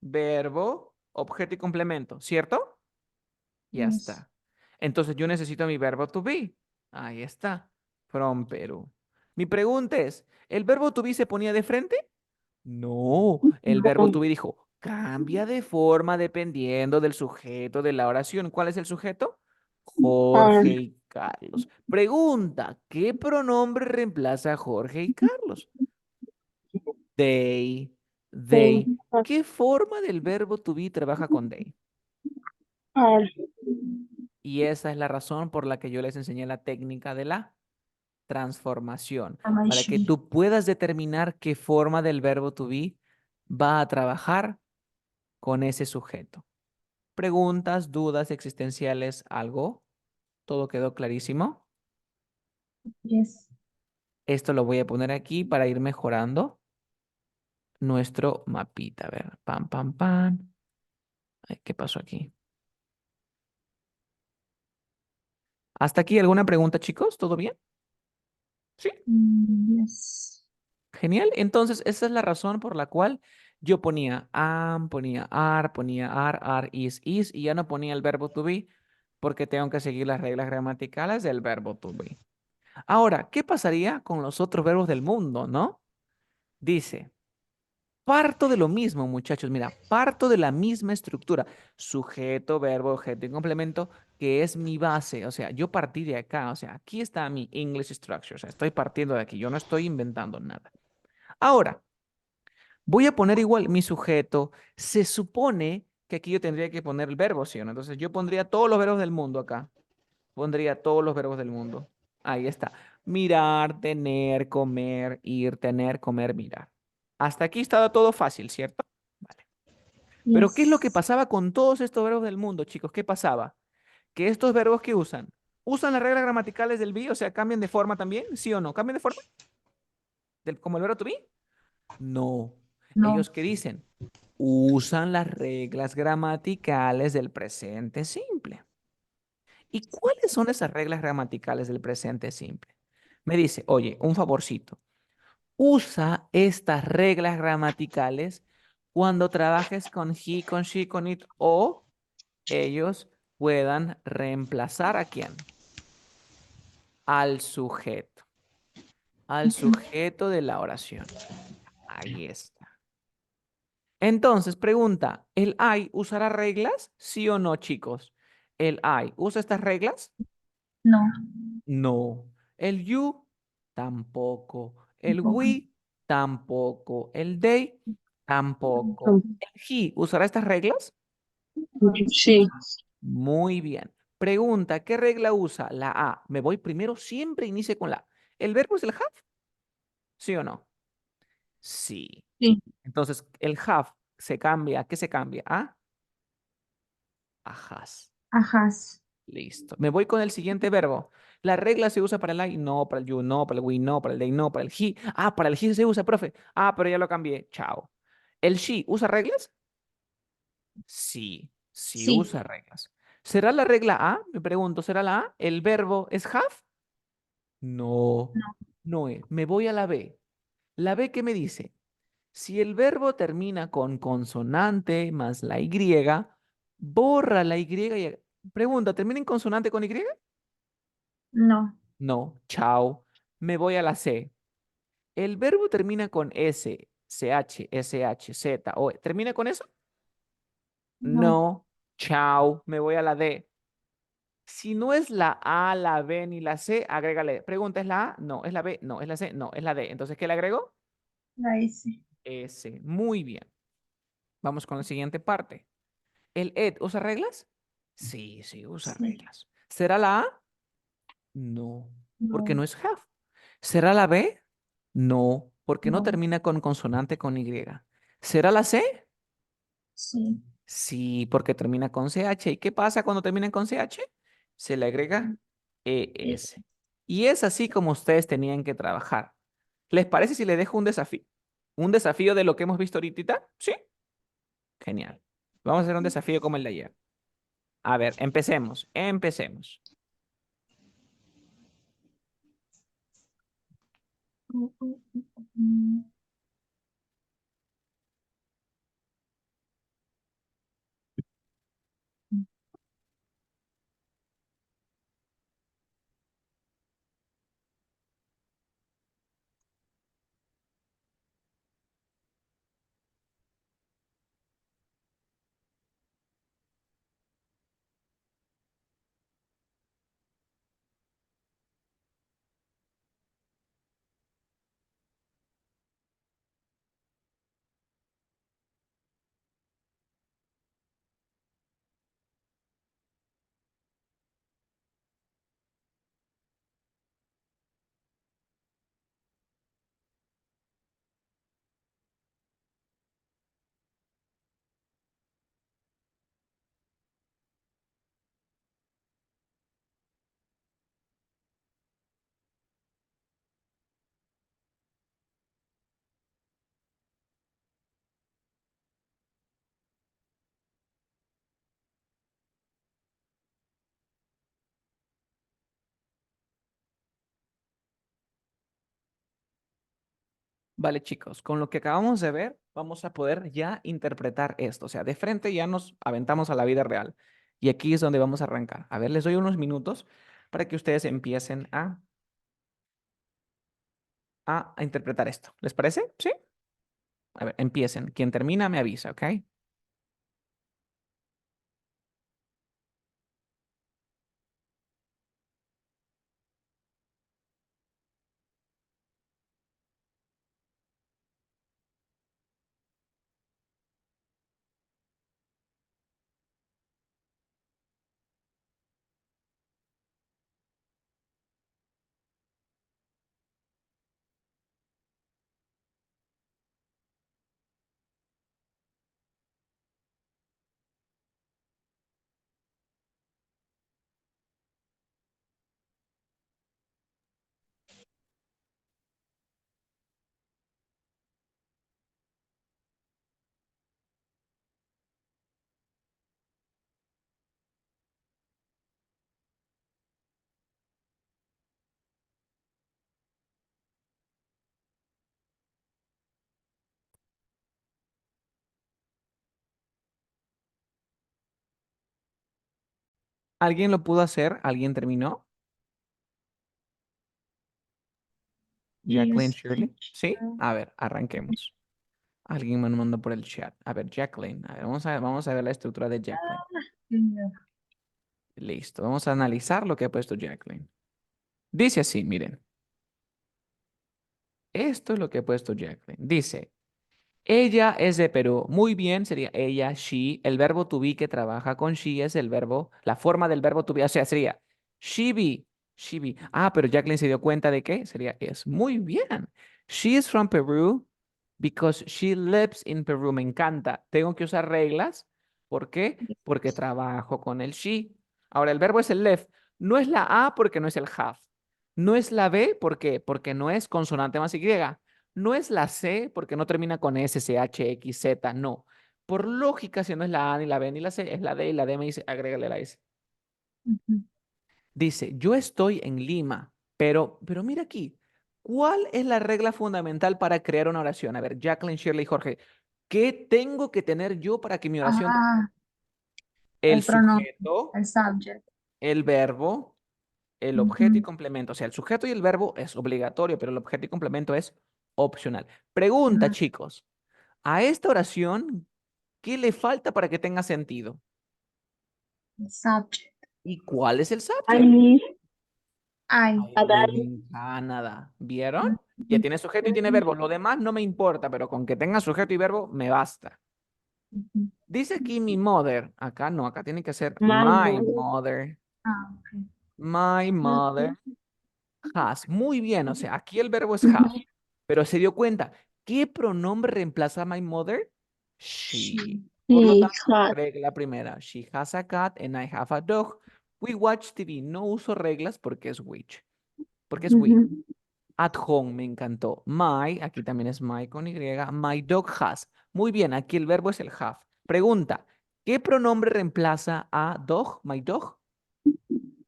verbo, objeto y complemento? ¿Cierto? Ya Yes. está. Entonces yo necesito mi verbo to be. Ahí está. From Perú. Mi pregunta es, ¿el verbo to be se ponía de frente? No, el verbo to be dijo, cambia de forma dependiendo del sujeto de la oración. ¿Cuál es el sujeto? Jorge Are. y Carlos. Pregunta, ¿qué pronombre reemplaza a Jorge y Carlos? They, they. ¿Qué forma del verbo to be trabaja con they? Are. Y esa es la razón por la que yo les enseñé la técnica de la transformación, para que Formation. tú puedas determinar qué forma del verbo to be va a trabajar con ese sujeto. Preguntas, dudas existenciales, algo. ¿Todo quedó clarísimo? Yes. Esto lo voy a poner aquí para ir mejorando nuestro mapita. A ver, pam, pam, pam. Ay, ¿qué pasó aquí? ¿Hasta aquí alguna pregunta, chicos? ¿Todo bien? Sí. Yes. Genial. Entonces, esa es la razón por la cual yo ponía am, ponía are, is, y ya no ponía el verbo to be porque tengo que seguir las reglas gramaticales del verbo to be. Ahora, ¿qué pasaría con los otros verbos del mundo, no? Dice, parto de lo mismo, muchachos. Mira, parto de la misma estructura. Sujeto, verbo, objeto y complemento, que es mi base. O sea, yo partí de acá. O sea, aquí está mi English structure. O sea, estoy partiendo de aquí. Yo no estoy inventando nada. Ahora, voy a poner igual mi sujeto. Se supone que aquí yo tendría que poner el verbo, ¿sí o no? Entonces, yo pondría todos los verbos del mundo acá. Pondría todos los verbos del mundo. Ahí está. Mirar, tener, comer, ir, tener, comer, mirar. Hasta aquí estaba todo fácil, ¿cierto? Vale. Pero ¿qué es lo que Yes. pasaba con todos estos verbos del mundo, chicos? ¿Qué pasaba? Que estos verbos que usan las reglas gramaticales del be, o sea, cambian de forma también, ¿sí o no? ¿Cambian de forma? ¿Como el verbo to be? No. No. ¿Ellos qué dicen? Usan las reglas gramaticales del presente simple. ¿Y cuáles son esas reglas gramaticales del presente simple? Me dice, oye, un favorcito. Usa estas reglas gramaticales cuando trabajes con he, con she, con it o ellos puedan reemplazar a quién? Al sujeto. Al sujeto de la oración. Ahí está. Entonces, pregunta, ¿el I usará reglas? ¿Sí o no, chicos? ¿El I usa estas reglas? No. No. El you, tampoco. El Tampoco. we, tampoco. El they, tampoco. Tam- ¿El he usará estas reglas? Sí. Muy bien. Pregunta, ¿qué regla usa? La A. Me voy primero, siempre inicie con la A. ¿El verbo es el have? ¿Sí o no? Sí. Sí. Entonces, el have se cambia. ¿Qué se cambia? A has. Ajas. Listo. Me voy con el siguiente verbo. La regla se usa para el I, no, para el you, no, para el we, no, para el they, no, para el he. Ah, para el he se usa, profe. Ah, pero ya lo cambié. Chao. ¿El she usa reglas? Sí, sí Sí. usa reglas. ¿Será la regla A? Me pregunto, ¿será la A? ¿El verbo es have? No, No. no es. Me voy a la B. ¿La B qué me dice? Si el verbo termina con consonante más la Y, borra la Y Pregunta, ¿termina en consonante con Y? No, No. Chao. Me voy a la C. El verbo termina con S, CH, SH, Z, O. ¿Termina con eso? no, No. Chao. Me voy a la D. Si no es la A, la B ni la C, agrégale. Pregunta, ¿es la A? No. ¿Es la B? No. ¿Es la C? No. ¿Es la D? Entonces, ¿qué le agrego? la S. S. Muy bien. Vamos con la siguiente parte. ¿El ed usa reglas? Sí, sí, usa Sí, reglas. ¿Será la A? No, porque no, no es have. ¿Será la B? No, porque no no, termina con consonante con Y. ¿Será la C? sí. Sí, porque termina con CH. ¿Y qué pasa cuando termina con CH? Se le agrega S. ES. Y es así como ustedes tenían que trabajar. ¿Les parece si le dejo un desafío? ¿Un desafío de lo que hemos visto ahorita? Sí. Genial. Vamos a hacer un desafío como el de ayer. A ver, empecemos. Empecemos. Mm, mm, mm, mm. Vale, chicos, con lo que acabamos de ver, vamos a poder ya interpretar esto. O sea, de frente ya nos aventamos a la vida real. Y aquí es donde vamos a arrancar. A ver, les doy unos minutos para que ustedes empiecen a interpretar esto. ¿Les parece? ¿Sí? A ver, empiecen. Quien termina me avisa, ¿ok? ¿Alguien lo pudo hacer? ¿Alguien terminó? Jacqueline Yes. Shirley. ¿Sí? A ver, arranquemos. Alguien me lo mandó por el chat. A ver, Jacqueline. A ver, vamos a ver la estructura de Jacqueline. No. Listo. Vamos a analizar lo que ha puesto Jacqueline. Dice así, miren. Esto es lo que ha puesto Jacqueline. Dice, ella es de Perú. Muy bien, sería ella, she. El verbo to be que trabaja con she es el verbo, la forma del verbo to be. O sea, sería she be, she be. Ah, pero Jacqueline se dio cuenta de que sería es. Muy bien. She is from Peru because she lives in Peru. Me encanta. Tengo que usar reglas. ¿Por qué? Porque trabajo con el she. Ahora, el verbo es el live. No es la A porque no es el have. No es la B, ¿por qué? Porque no es consonante más Y. No es la C porque no termina con S, C, H, X, Z, no. Por lógica, si no es la A, ni la B, ni la C, es la D y la D me dice, agrégale la S. Ujú. Dice, yo estoy en Lima, pero mira aquí, ¿cuál es la regla fundamental para crear una oración? A ver, Jacqueline, Shirley y Jorge, ¿qué tengo que tener yo para que mi oración... Ah, el pronombre, sujeto, el subject. el verbo, el objeto y Ujú. complemento. O sea, el sujeto y el verbo es obligatorio, pero el objeto y complemento es opcional. Pregunta, Ajá. chicos. A esta oración, ¿qué le falta para que tenga sentido? El subject. ¿Y cuál es el subject? I I. I a live dar. in Canada. ¿Vieron? Ya Ujú. tiene sujeto y tiene verbo. Lo demás no me importa, pero con que tenga sujeto y verbo me basta. Ujú. Dice aquí mi mother. Acá no, acá tiene que ser My my mother. mother. Ah, ok. My mother Ujú. has. Muy bien, o sea, aquí el verbo es have. Ujú. Pero se dio cuenta, ¿qué pronombre reemplaza a my mother? She. She. Por lo He tanto, had. regla primera. She has a cat and I have a dog. We watch TV. No uso reglas porque es which. Porque es we. Ujú. At home, me encantó. My, aquí también es my con Y. My dog has. Muy bien, aquí el verbo es el have. Pregunta, ¿qué pronombre reemplaza a dog, my dog?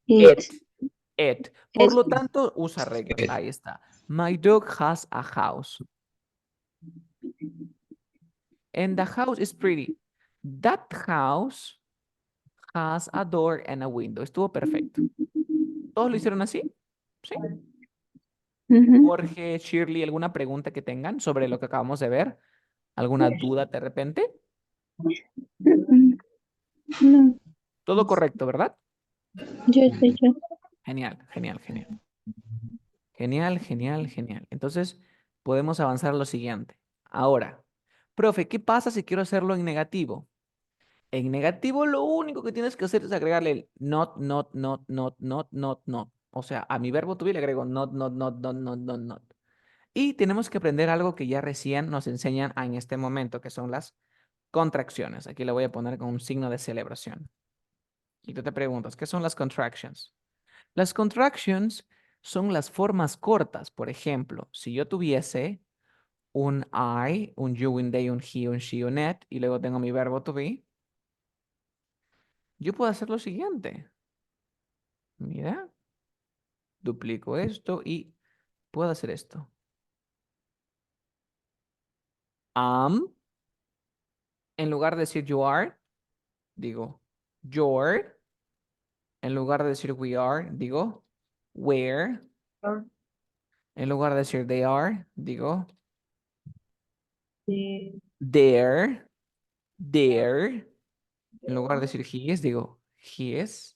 It. It. It. Por It. lo tanto, usa reglas. Ahí está. My dog has a house. And the house is pretty. That house has a door and a window. Estuvo perfecto. ¿Todos lo hicieron así? Sí. Ujú. Jorge, Shirley, ¿alguna pregunta que tengan sobre lo que acabamos de ver? ¿Alguna duda de repente? Ujú. No, Todo correcto, ¿verdad? yo sé yo. Genial, genial, genial. Genial, genial, genial. Entonces, podemos avanzar a lo siguiente. Ahora, profe, ¿qué pasa si quiero hacerlo en negativo? En negativo, lo único que tienes que hacer es agregarle el not, not, not, not, not, not, not. O sea, a mi verbo to be le agrego not, not, not, not, not, not, not. Y tenemos que aprender algo que ya recién nos enseñan en este momento, que son las contracciones. Aquí le voy a poner con un signo de celebración. Y tú te preguntas, ¿qué son las contractions? Las contractions son las formas cortas. Por ejemplo, si yo tuviese un I, un you, un they, un he, un she, un it, y luego tengo mi verbo to be, yo puedo hacer lo siguiente. Mira, duplico esto y puedo hacer esto. Am, en lugar de decir you are, digo your. En lugar de decir we are, digo where. Or En lugar de decir they are, digo the- there, there. En lugar de decir he is, digo his.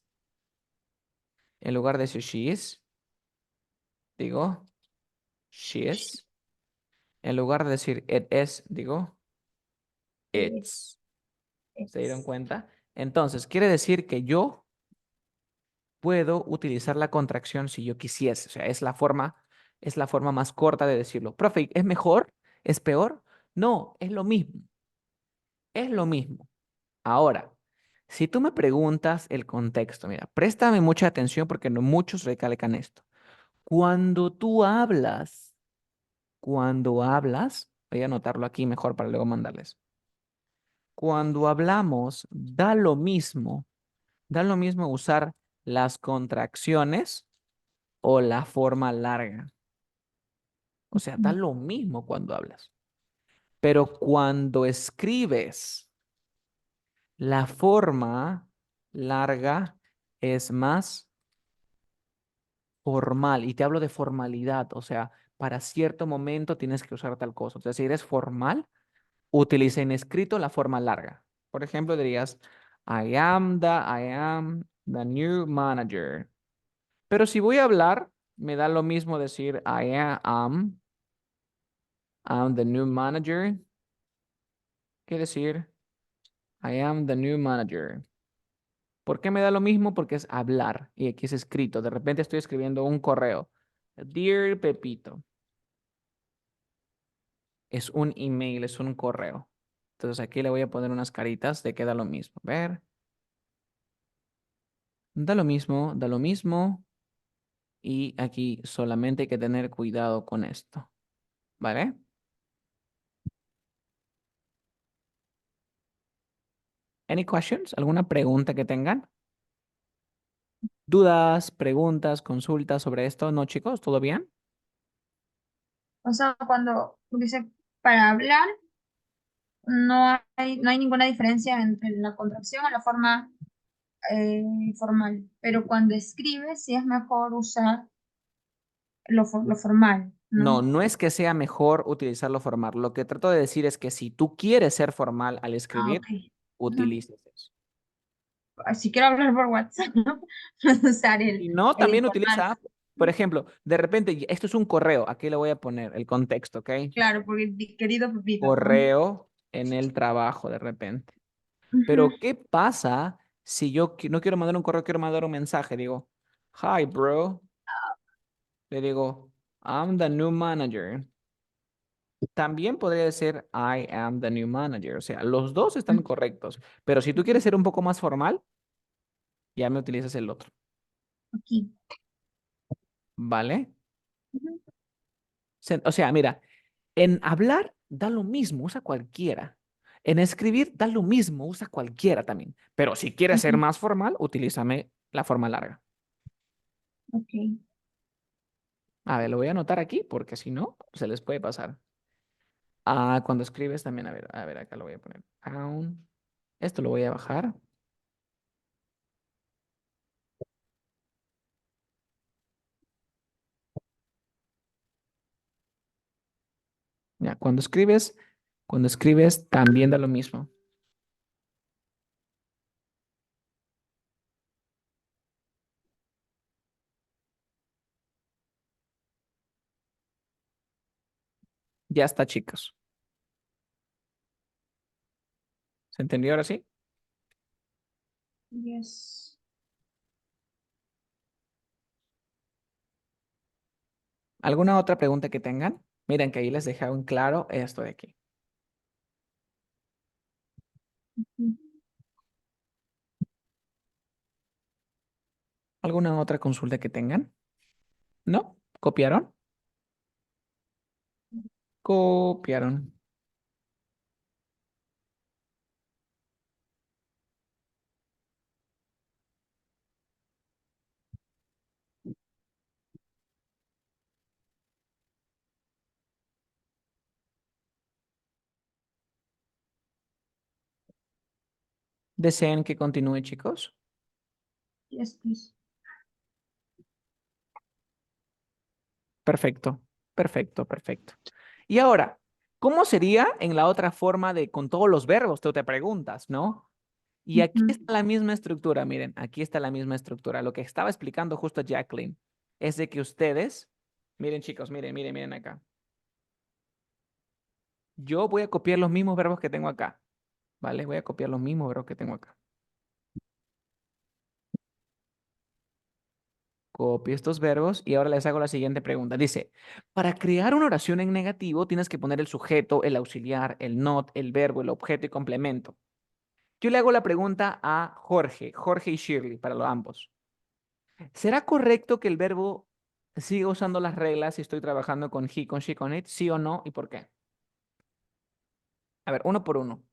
En lugar de decir she is, digo she is. En lugar de decir it is, digo it's. ¿Se dieron it's. cuenta? Entonces, quiere decir que yo puedo utilizar la contracción si yo quisiese. O sea, es la forma más corta de decirlo. Profe, ¿es mejor? ¿Es peor? No, es lo mismo. Es lo mismo. Ahora, si tú me preguntas el contexto, mira, préstame mucha atención porque no muchos recalcan esto. Cuando tú hablas, voy a anotarlo aquí mejor para luego mandarles. Cuando hablamos, da lo mismo usar las contracciones o la forma larga. O sea, da lo mismo cuando hablas. Pero cuando escribes, la forma larga es más formal. Y te hablo de formalidad. O sea, para cierto momento tienes que usar tal cosa. O sea, si eres formal, utiliza en escrito la forma larga. Por ejemplo, dirías, I am the new manager. Pero si voy a hablar, me da lo mismo decir I'm the new manager que decir I am the new manager. ¿Por qué me da lo mismo? Porque es hablar y aquí es escrito. De repente estoy escribiendo un correo. Dear Pepito. Es un email, es un correo. Entonces aquí le voy a poner unas caritas de que da lo mismo. Ver. Da lo mismo, da lo mismo. Y aquí solamente hay que tener cuidado con esto. ¿Vale? Any questions? ¿Alguna pregunta que tengan? ¿Dudas, preguntas, consultas sobre esto? ¿No, chicos? ¿Todo bien? O sea, cuando dice para hablar, no hay ninguna diferencia entre la contracción y la forma formal, pero cuando escribes sí es mejor usar lo formal, No, ¿no? no es que sea mejor utilizarlo formal. Lo que trato de decir es que si tú quieres ser formal al Ah, escribir, ok. Ujú. utilices eso. Si quiero hablar por WhatsApp, ¿no? Puedo usar Si no, el también informal. utiliza, por ejemplo, de repente, esto es un correo, aquí le voy a poner el contexto, ¿ok? Claro, porque mi querido Pepito. Correo en el trabajo de repente. Ujú. Pero, ¿qué pasa si yo no quiero mandar un correo, quiero mandar un mensaje? Digo, hi, bro. Le digo, I'm the new manager. También podría decir, I am the new manager. O sea, los dos están correctos. Pero si tú quieres ser un poco más formal, ya me utilizas el otro. Aquí. ¿Vale? Ujú. O sea, mira, en hablar da lo mismo, usa cualquiera. En escribir da lo mismo, usa cualquiera también. Pero si quieres ser Ujú. más formal, utilízame la forma larga. Ok. A ver, lo voy a anotar aquí porque si no, se les puede pasar. Ah, cuando escribes también, a ver, acá lo voy a poner. Esto lo voy a bajar. Ya, cuando escribes también da lo mismo. Ya está, chicos. ¿Se entendió ahora sí? Yes. ¿Alguna otra pregunta que tengan? Miren que ahí les dejé en claro esto de aquí. Ujú. ¿Alguna otra consulta que tengan? ¿No? ¿Copiaron? Copiaron. ¿Desean que continúe, chicos? Yes, please. Perfecto, perfecto, perfecto. Y ahora, ¿cómo sería en la otra forma de con todos los verbos? Tú te preguntas, ¿no? Y aquí Ujú. está la misma estructura, miren, aquí está la misma estructura. Lo que estaba explicando justo Jacqueline es de que ustedes, miren chicos, miren acá. Yo voy a copiar los mismos verbos que tengo acá, ¿vale? Voy a copiar los mismos verbos que tengo acá. Copio estos verbos y ahora les hago la siguiente pregunta. Dice, para crear una oración en negativo tienes que poner el sujeto, el auxiliar, el not, el verbo, el objeto y complemento. Yo le hago la pregunta a Jorge y Shirley, para los ambos. ¿Será correcto que el verbo siga usando las reglas si estoy trabajando con he, con she, con it? ¿Sí o no? ¿Y por qué? A ver, uno por uno.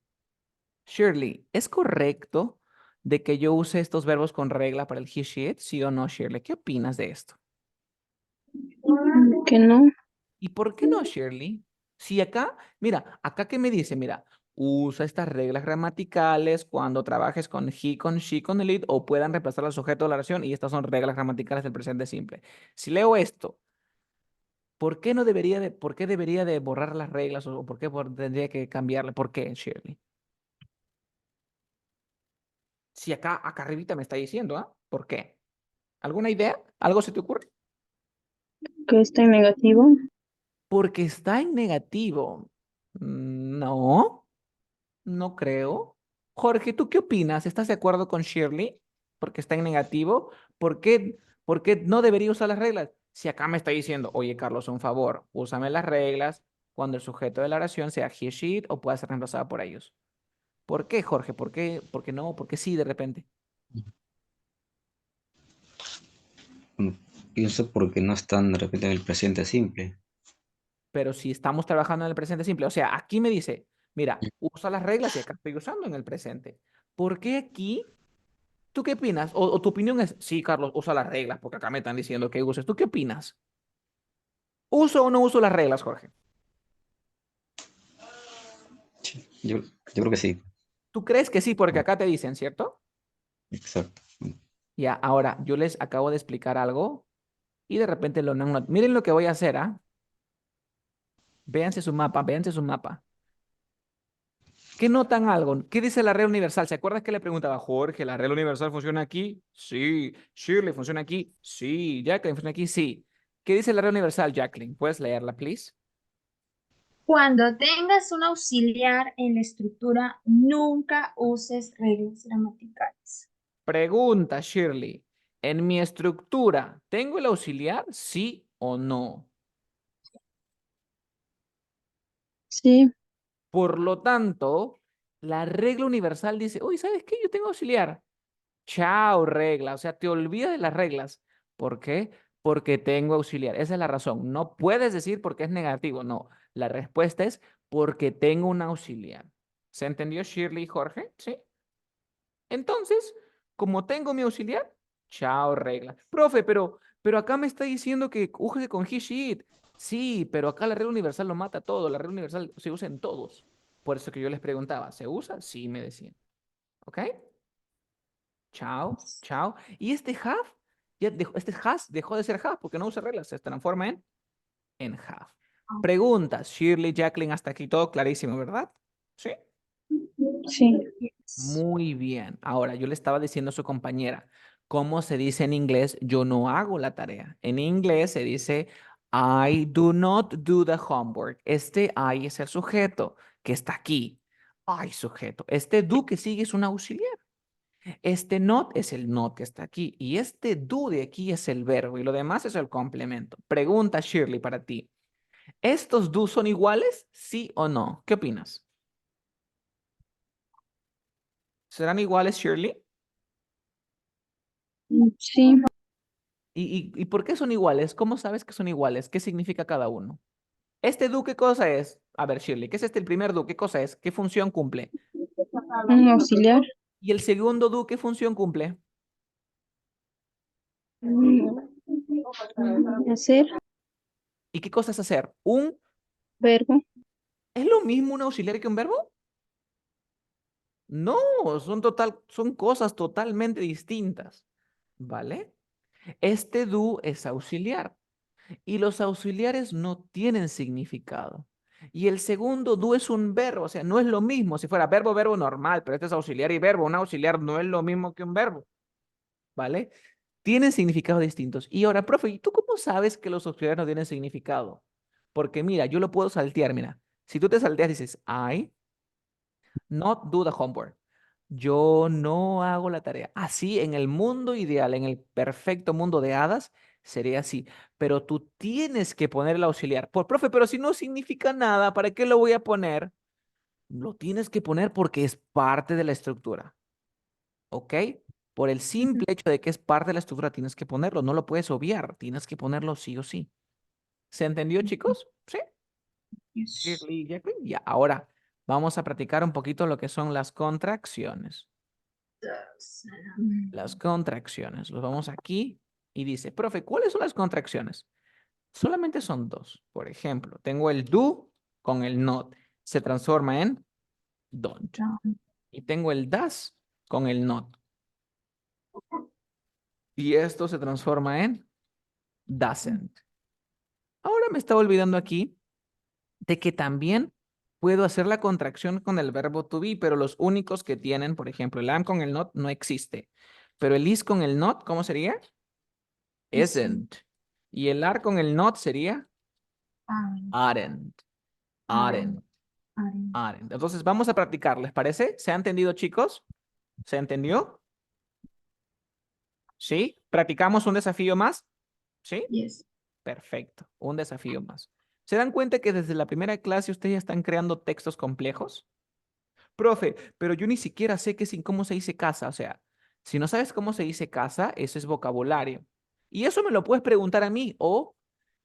Shirley, ¿es correcto de que yo use estos verbos con regla para el he, she, it? ¿Sí o no, Shirley? ¿Qué opinas de esto? Que no. ¿Y por qué no, Shirley? Si acá, mira, acá que me dice, mira, usa estas reglas gramaticales cuando trabajes con he, con she, con el it o puedan reemplazar al sujeto de la oración y estas son reglas gramaticales del presente simple. Si leo esto, ¿por qué no debería de, por qué debería de borrar las reglas o por qué tendría que cambiarle? ¿Por qué, Shirley? Si acá arribita me está diciendo, ¿ah? ¿Por qué? ¿Alguna idea? ¿Algo se te ocurre? Que está en negativo. Porque está en negativo. No. No creo. Jorge, ¿tú qué opinas? ¿Estás de acuerdo con Shirley? Porque está en negativo. Por qué no debería usar las reglas? Si acá me está diciendo, oye, Carlos, un favor, úsame las reglas cuando el sujeto de la oración sea he, she, it, o pueda ser reemplazada por ellos. ¿Por qué, Jorge? ¿Por qué no? ¿Por qué sí de repente? Bueno, pienso porque no están de repente en el presente simple. Pero si estamos trabajando en el presente simple, o sea, aquí me dice, mira, usa las reglas y acá estoy usando en el presente. ¿Por qué aquí? ¿Tú qué opinas? O tu opinión es, sí, Carlos, usa las reglas, porque acá me están diciendo que uses. ¿Tú qué opinas? ¿Uso o no uso las reglas, Jorge? Yo, yo creo que sí, ¿Tú crees que sí? Porque acá te dicen, ¿cierto? exacto. Ya, ahora, yo les acabo de explicar algo y de repente lo no. Miren lo que voy a hacer, ¿ah? Véanse su mapa, véanse su mapa. ¿Qué notan algo? ¿Qué dice la regla universal? ¿Se acuerdan que le preguntaba Jorge, ¿la regla universal funciona aquí? Sí. Shirley, ¿funciona aquí? Sí. Jacqueline, ¿funciona aquí? Sí. ¿Qué dice la regla universal, Jacqueline? ¿Puedes leerla, please? Cuando tengas un auxiliar en la estructura, nunca uses reglas gramaticales. Pregunta, Shirley. ¿En mi estructura tengo el auxiliar? ¿Sí o no? Sí, Por lo tanto, la regla universal dice, uy, ¿sabes qué? Yo tengo auxiliar. Chao, regla. O sea, te olvidas de las reglas. ¿Por qué? Porque tengo auxiliar. Esa es la razón. No puedes decir porque es negativo. No. La respuesta es porque tengo un auxiliar. ¿Se entendió, Shirley y Jorge? Sí. Entonces, como tengo mi auxiliar, chao, regla. Profe, pero acá me está diciendo que use con he, she, it. Sí, pero acá la regla universal lo mata todo. La regla universal se usa en todos. Por eso que yo les preguntaba, ¿se usa? Sí, me decían. ¿Ok? Chao, chao. Y este have, este has dejó de ser have porque no usa reglas, se transforma en have. Preguntas, Shirley, Jacqueline, hasta aquí todo clarísimo, ¿verdad? Sí. sí. Yes. Muy bien. Ahora, yo le estaba diciendo a su compañera, ¿cómo se dice en inglés? Yo no hago la tarea. En inglés se dice, I do not do the homework. Este I es el sujeto que está aquí. I sujeto. Este do que sigue es un auxiliar. Este not es el not que está aquí. Y este do de aquí es el verbo. Y lo demás es el complemento. Pregunta, Shirley, para ti. ¿Estos do son iguales? ¿Sí o no? ¿Qué opinas? ¿Serán iguales, Shirley? Sí, ¿Y por qué son iguales? ¿Cómo sabes que son iguales? ¿Qué significa cada uno? ¿Este do qué cosa es? A ver, Shirley, ¿qué es el primer do? ¿Qué cosa es? ¿Qué función cumple? un auxiliar. ¿Y el segundo do qué función cumple? Hacer, ¿Y qué cosa es hacer? ¿Un? verbo. ¿Es lo mismo un auxiliar que un verbo? No, son cosas totalmente distintas, ¿vale? Este do es auxiliar y los auxiliares no tienen significado. Y el segundo do es un verbo, o sea, no es lo mismo. Si fuera verbo, verbo normal, pero este es auxiliar y verbo. Un auxiliar no es lo mismo que un verbo, ¿vale? Tienen significados distintos. Y ahora, profe, ¿y tú cómo sabes que los auxiliares no tienen significado? Porque mira, yo lo puedo saltear, mira. Si tú te salteas, dices, I not do the homework. Yo no hago la tarea. Así, en el mundo ideal, en el perfecto mundo de hadas, sería así. Pero tú tienes que poner el auxiliar. Por profe, pero si no significa nada, ¿para qué lo voy a poner? Lo tienes que poner porque es parte de la estructura. ¿Ok? Por el simple Ujú. hecho de que es parte de la estructura, tienes que ponerlo. No lo puedes obviar. Tienes que ponerlo sí o sí. ¿Se entendió, chicos? Sí. Yes. Shirley, Jacqueline. Ya, ahora vamos a practicar un poquito lo que son las contracciones. Las contracciones. Los vamos aquí y dice, profe, ¿cuáles son las contracciones? Solamente son dos. Por ejemplo, tengo el do con el not. Se transforma en don't. Y tengo el does con el not. Y esto se transforma en doesn't. Ahora me estaba olvidando aquí de que también puedo hacer la contracción con el verbo to be, pero los únicos que tienen, por ejemplo, el am con el not no existe. Pero el is con el not, ¿cómo sería? Isn't. Y el are con el not sería aren't. Aren't. Aren't. Entonces vamos a practicar, ¿les parece? ¿Se ha entendido, chicos? ¿Se entendió? ¿Sí? ¿Practicamos un desafío más? ¿Sí? Yes. Perfecto. Un desafío más. ¿Se dan cuenta que desde la primera clase ustedes ya están creando textos complejos? Profe, pero yo ni siquiera sé cómo se dice casa. O sea, si no sabes cómo se dice casa, eso es vocabulario. Y eso me lo puedes preguntar a mí o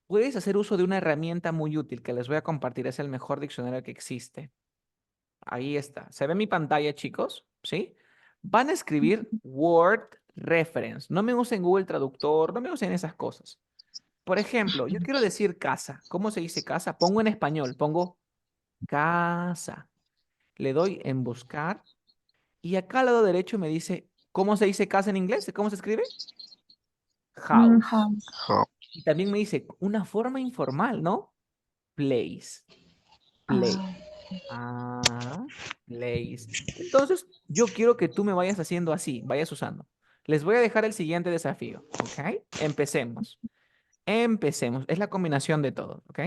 puedes hacer uso de una herramienta muy útil que les voy a compartir. Es el mejor diccionario que existe. Ahí está. ¿Se ve mi pantalla, chicos? ¿Sí? Van a escribir Word Reference. No me usen Google Traductor, no me usen esas cosas. Por ejemplo, yo quiero decir casa. ¿Cómo se dice casa? Pongo en español, pongo casa. le doy en buscar y acá al lado derecho me dice, ¿cómo se dice casa en inglés? ¿Cómo se escribe? House. House. How. Y también me dice una forma informal, ¿no? Place. Place. Ah, Ah, place. Entonces, yo quiero que tú me vayas haciendo así, vayas usando. Les voy a dejar el siguiente desafío, ¿ok? Empecemos. Empecemos. Es la combinación de todo, ¿ok?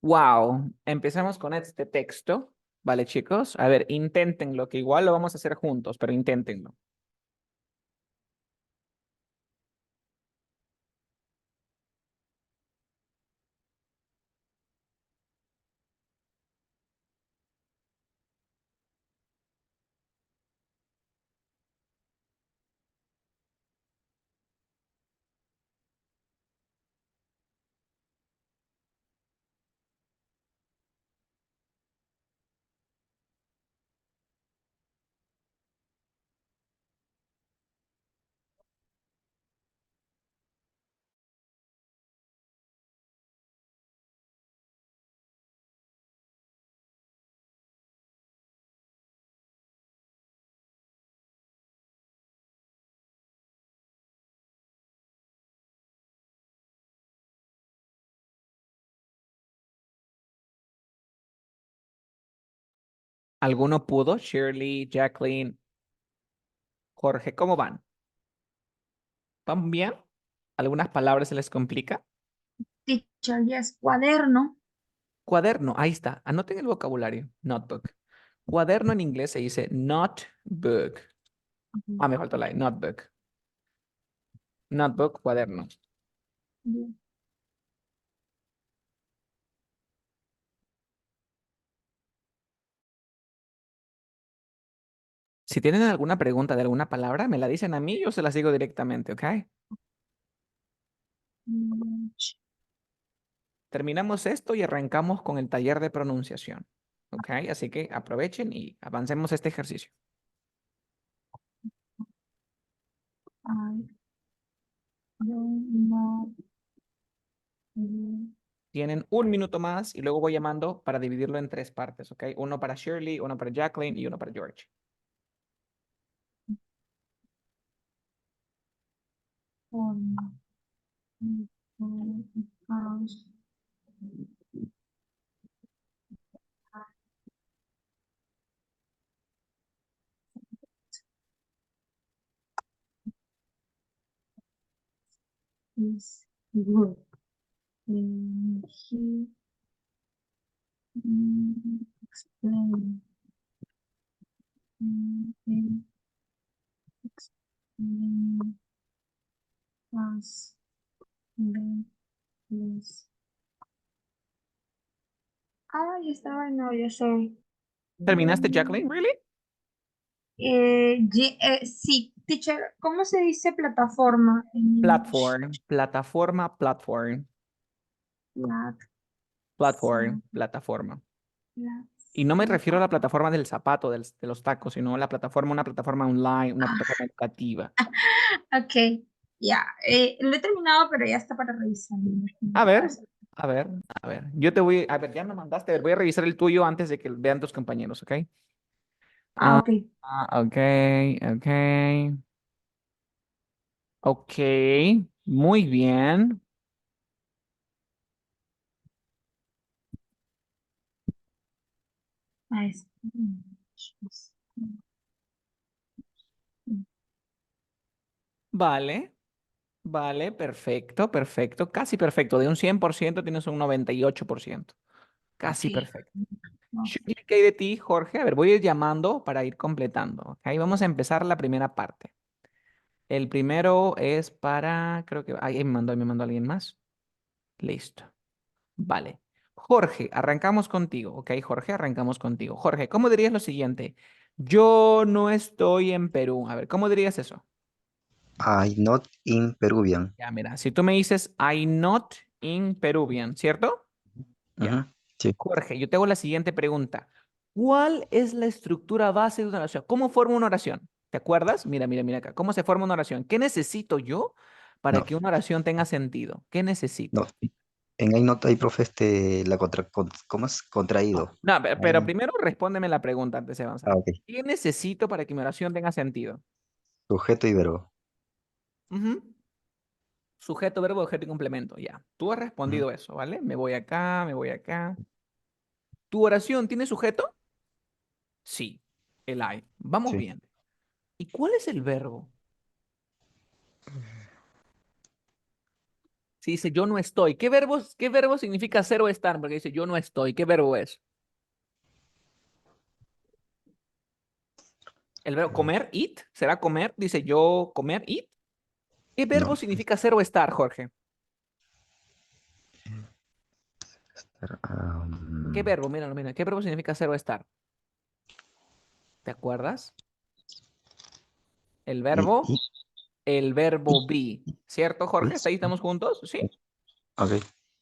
Wow, empezamos con este texto. Vale, chicos. A ver, inténtenlo, que igual lo vamos a hacer juntos, pero inténtenlo. ¿Alguno pudo? Shirley, Jacqueline, Jorge, ¿cómo van? ¿Van bien? ¿Algunas palabras se les complica? teacher, yes, cuaderno. Cuaderno, ahí está. Anoten el vocabulario. Notebook. Cuaderno en inglés se dice notebook. Ah, me faltó la I, notebook. Notebook, cuaderno. Bien. Si tienen alguna pregunta de alguna palabra, me la dicen a mí, yo se las digo directamente, ¿ok? Terminamos esto y arrancamos con el taller de pronunciación, ¿ok? Así que aprovechen y avancemos este ejercicio. I don't know. Tienen un minuto más y luego voy llamando para dividirlo en tres partes, ¿ok? Uno para Shirley, uno para Jacqueline y uno para George. House. Is good. He explain. He explain us the place. Ah, ya estaba, no, ya sé. ¿Terminaste, Jacqueline? ¿Really? Sí, teacher, ¿cómo se dice plataforma en English? Platform, plataforma, platform, Plat- platform, plataforma. Y no me refiero a la Platform. plataforma del zapato, de los tacos, sino la plataforma, una plataforma online, una plataforma educativa. Ok, ya. Lo he terminado, pero ya está para revisar. Me imagino, A para ver, hacer. a ver, a ver. Yo te voy, a ver, ya me mandaste, a ver, voy a revisar el tuyo antes de que vean tus compañeros, ¿ok? Ah, Ah, ok. ok, ok, ok, muy bien. Ah, es- Vale, vale, perfecto, perfecto, casi perfecto. De un 100% tienes un 98%. Ok. Casi perfecto. No. Shuki, ¿qué hay de ti, Jorge? A ver, voy a ir llamando para ir completando, ¿ok? Vamos a empezar la primera parte. El primero es para, creo que, ahí me mandó alguien más. Listo. Vale. Jorge, arrancamos contigo, ¿ok? Jorge, arrancamos contigo. Jorge, ¿cómo dirías lo siguiente? Yo no estoy en Perú. A ver, ¿cómo dirías eso? I not in Peruvian. Ya, mira, si tú me dices, I'm not in Peruvian, ¿cierto? Ujú, Ya. sí, Jorge, yo te hago la siguiente pregunta. ¿Cuál es la estructura base de una oración? ¿Cómo forma una oración? ¿Te acuerdas? Mira, mira, mira acá. ¿Cómo se forma una oración? ¿Qué necesito yo para no, que una oración tenga sentido? ¿Qué no. necesito? En I not hay, profe, ¿cómo es? Contraído. No, pero I- primero respóndeme la pregunta antes de avanzar. ok. ¿Qué necesito para que mi oración tenga sentido? Sujeto y verbo. Ujú. Sujeto, verbo, objeto y complemento. Ya. Tú has Ujú, respondido eso, ¿vale? Me voy acá, me voy acá. ¿Tu oración tiene sujeto? Sí, el I. Vamos sí. bien. ¿Y cuál es el verbo? Si dice yo no estoy, qué verbo significa ser o estar? Porque dice yo no estoy, ¿qué verbo es? El verbo comer, eat, ¿será comer? Dice yo comer, eat. ¿Qué No. verbo significa ser o estar, Jorge? ¿Qué Am, verbo? Míralo, mira. ¿Qué verbo significa ser o estar? ¿Te acuerdas? El y, verbo, y, el verbo y, be. ¿Cierto, Jorge? ¿Hasta is. ahí estamos juntos? Sí. Ok.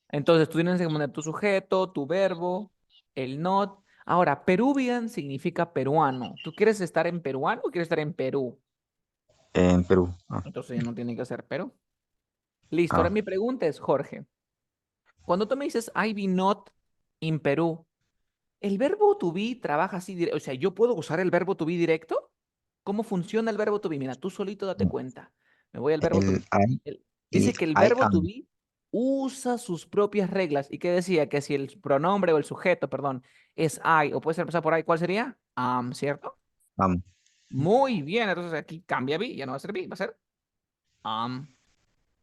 Entonces tú tienes que poner tu sujeto, tu verbo, el not. Ahora, Peruvian significa peruano. ¿Tú quieres estar en peruano o quieres estar en Perú? En Perú. Ah, Entonces ya no tiene que ser Perú. Listo. Ahora ah, mi pregunta es, Jorge, cuando tú me dices I be not in Perú, ¿el verbo to be trabaja así? O sea, ¿yo puedo usar el verbo to be directo? ¿Cómo funciona el verbo to be? Mira, tú solito date no. cuenta. Me voy al verbo to El be. I Dice is que el I verbo to am. be usa sus propias reglas. ¿Y qué decía? Que si el pronombre o el sujeto, perdón, es I o puede ser empezado por I, ¿cuál sería? Am, ¿cierto? Am. Muy bien, entonces aquí cambia be, ya no va a ser be, va a ser am.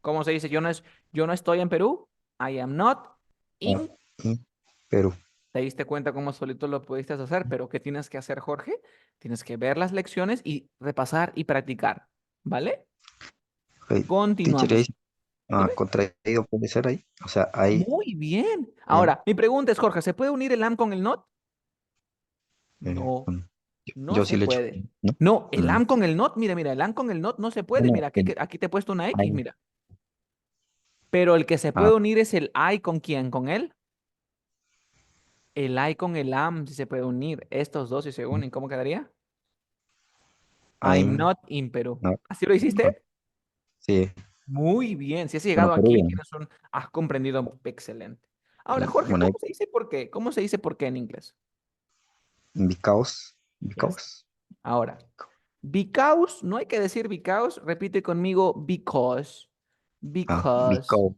¿Cómo se dice? Yo no estoy en Perú. I am not Not in. in Perú. Te diste cuenta cómo solito lo pudiste hacer, pero ¿qué tienes que hacer, Jorge? Tienes que ver las lecciones y repasar y practicar, ¿vale? Ok. Teacher, Continuamos. Dime. contraído puede ser ahí. O sea, I Muy bien. am. Ahora, mi pregunta es, Jorge, ¿se puede unir el am con el not? eh, No, mm, no yo se sí le echo. puede. ¿No? No, el Mm, am con el not, mira, mira, el am con el not no se puede. bueno, Mira, aquí te he puesto una X, I, mira. Pero el que se ah, puede unir es el I con quién, con él. El I con el am, si se puede unir. Estos dos si se unen, ¿cómo quedaría? I'm I'm not in Perú. not. ¿Así lo Not. hiciste? Sí, Muy bien. Si has bueno, llegado aquí, Peruvian. has comprendido excelente. Ahora, Jorge, Bueno, ¿cómo se dice por qué? ¿Cómo se dice por qué en inglés? because, Ya está. because, Ahora, because, no hay que decir because, repite conmigo because. Because. because,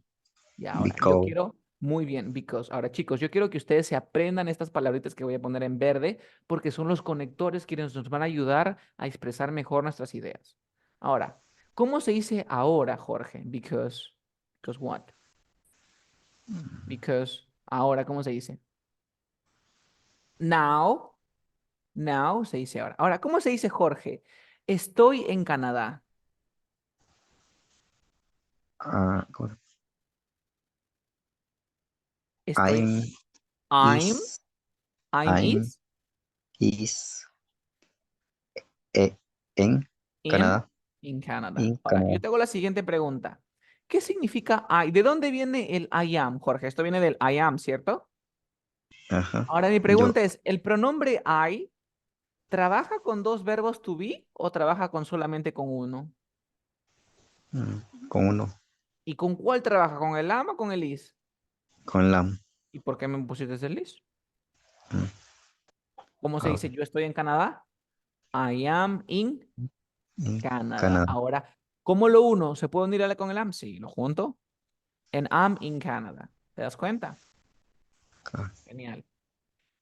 Y ahora, yo because, quiero, muy bien, because. Ahora, chicos, yo quiero que ustedes se aprendan estas palabritas que voy a poner en verde, porque son los conectores que nos van a ayudar a expresar mejor nuestras ideas. Ahora, ¿cómo se dice ahora, Jorge? Because. Because what? Because. Ahora, ¿cómo se dice? Now. Now se dice ahora. Ahora, ¿cómo se dice, Jorge? Estoy en Canadá. ¿cómo se- Estoy. I'm I'm. is, I'm I'm is. is eh, en In, Canadá. in Canada. In Ahora, yo Canadá. te hago la siguiente pregunta. ¿Qué significa I? ¿De dónde viene el I am, Jorge? Esto viene del I am, ¿cierto? Ajá. Ahora mi Yo, pregunta es, ¿el pronombre I trabaja con dos verbos to be o trabaja con solamente con uno? con uno, ¿Y con cuál trabaja? ¿Con el am o con el is? con lam. ¿Y por qué me pusiste el is? Mm, ¿Cómo se ah, dice? Yo estoy en Canadá. I am in en Canada. Canadá. Ahora, ¿cómo lo uno? ¿Se puede unir con el am? Sí, lo junto. En am in Canada. ¿Te das cuenta? Ah, Genial.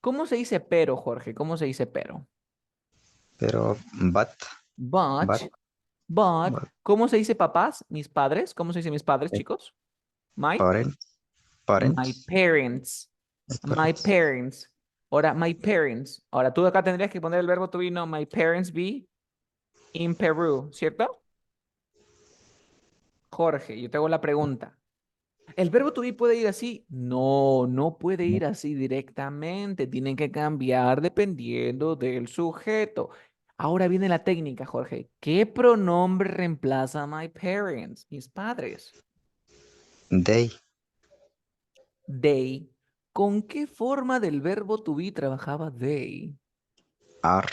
¿Cómo se dice pero, Jorge? ¿Cómo se dice pero? pero But, but, but, but, ¿cómo se dice papás? Mis padres. ¿Cómo se dice mis padres, eh, chicos? My, parents, my parents, parents. My parents. parents. Ahora, my parents. Ahora, tú acá tendrías que poner el verbo to be, no, my parents be in Peru, ¿cierto? Jorge, yo te hago la pregunta. ¿El verbo to be puede ir así? No, no puede ir así directamente. Tienen que cambiar dependiendo del sujeto. Ahora viene la técnica, Jorge. ¿Qué pronombre reemplaza my parents, mis padres? They They. ¿Con qué forma del verbo to be trabajaba they? are,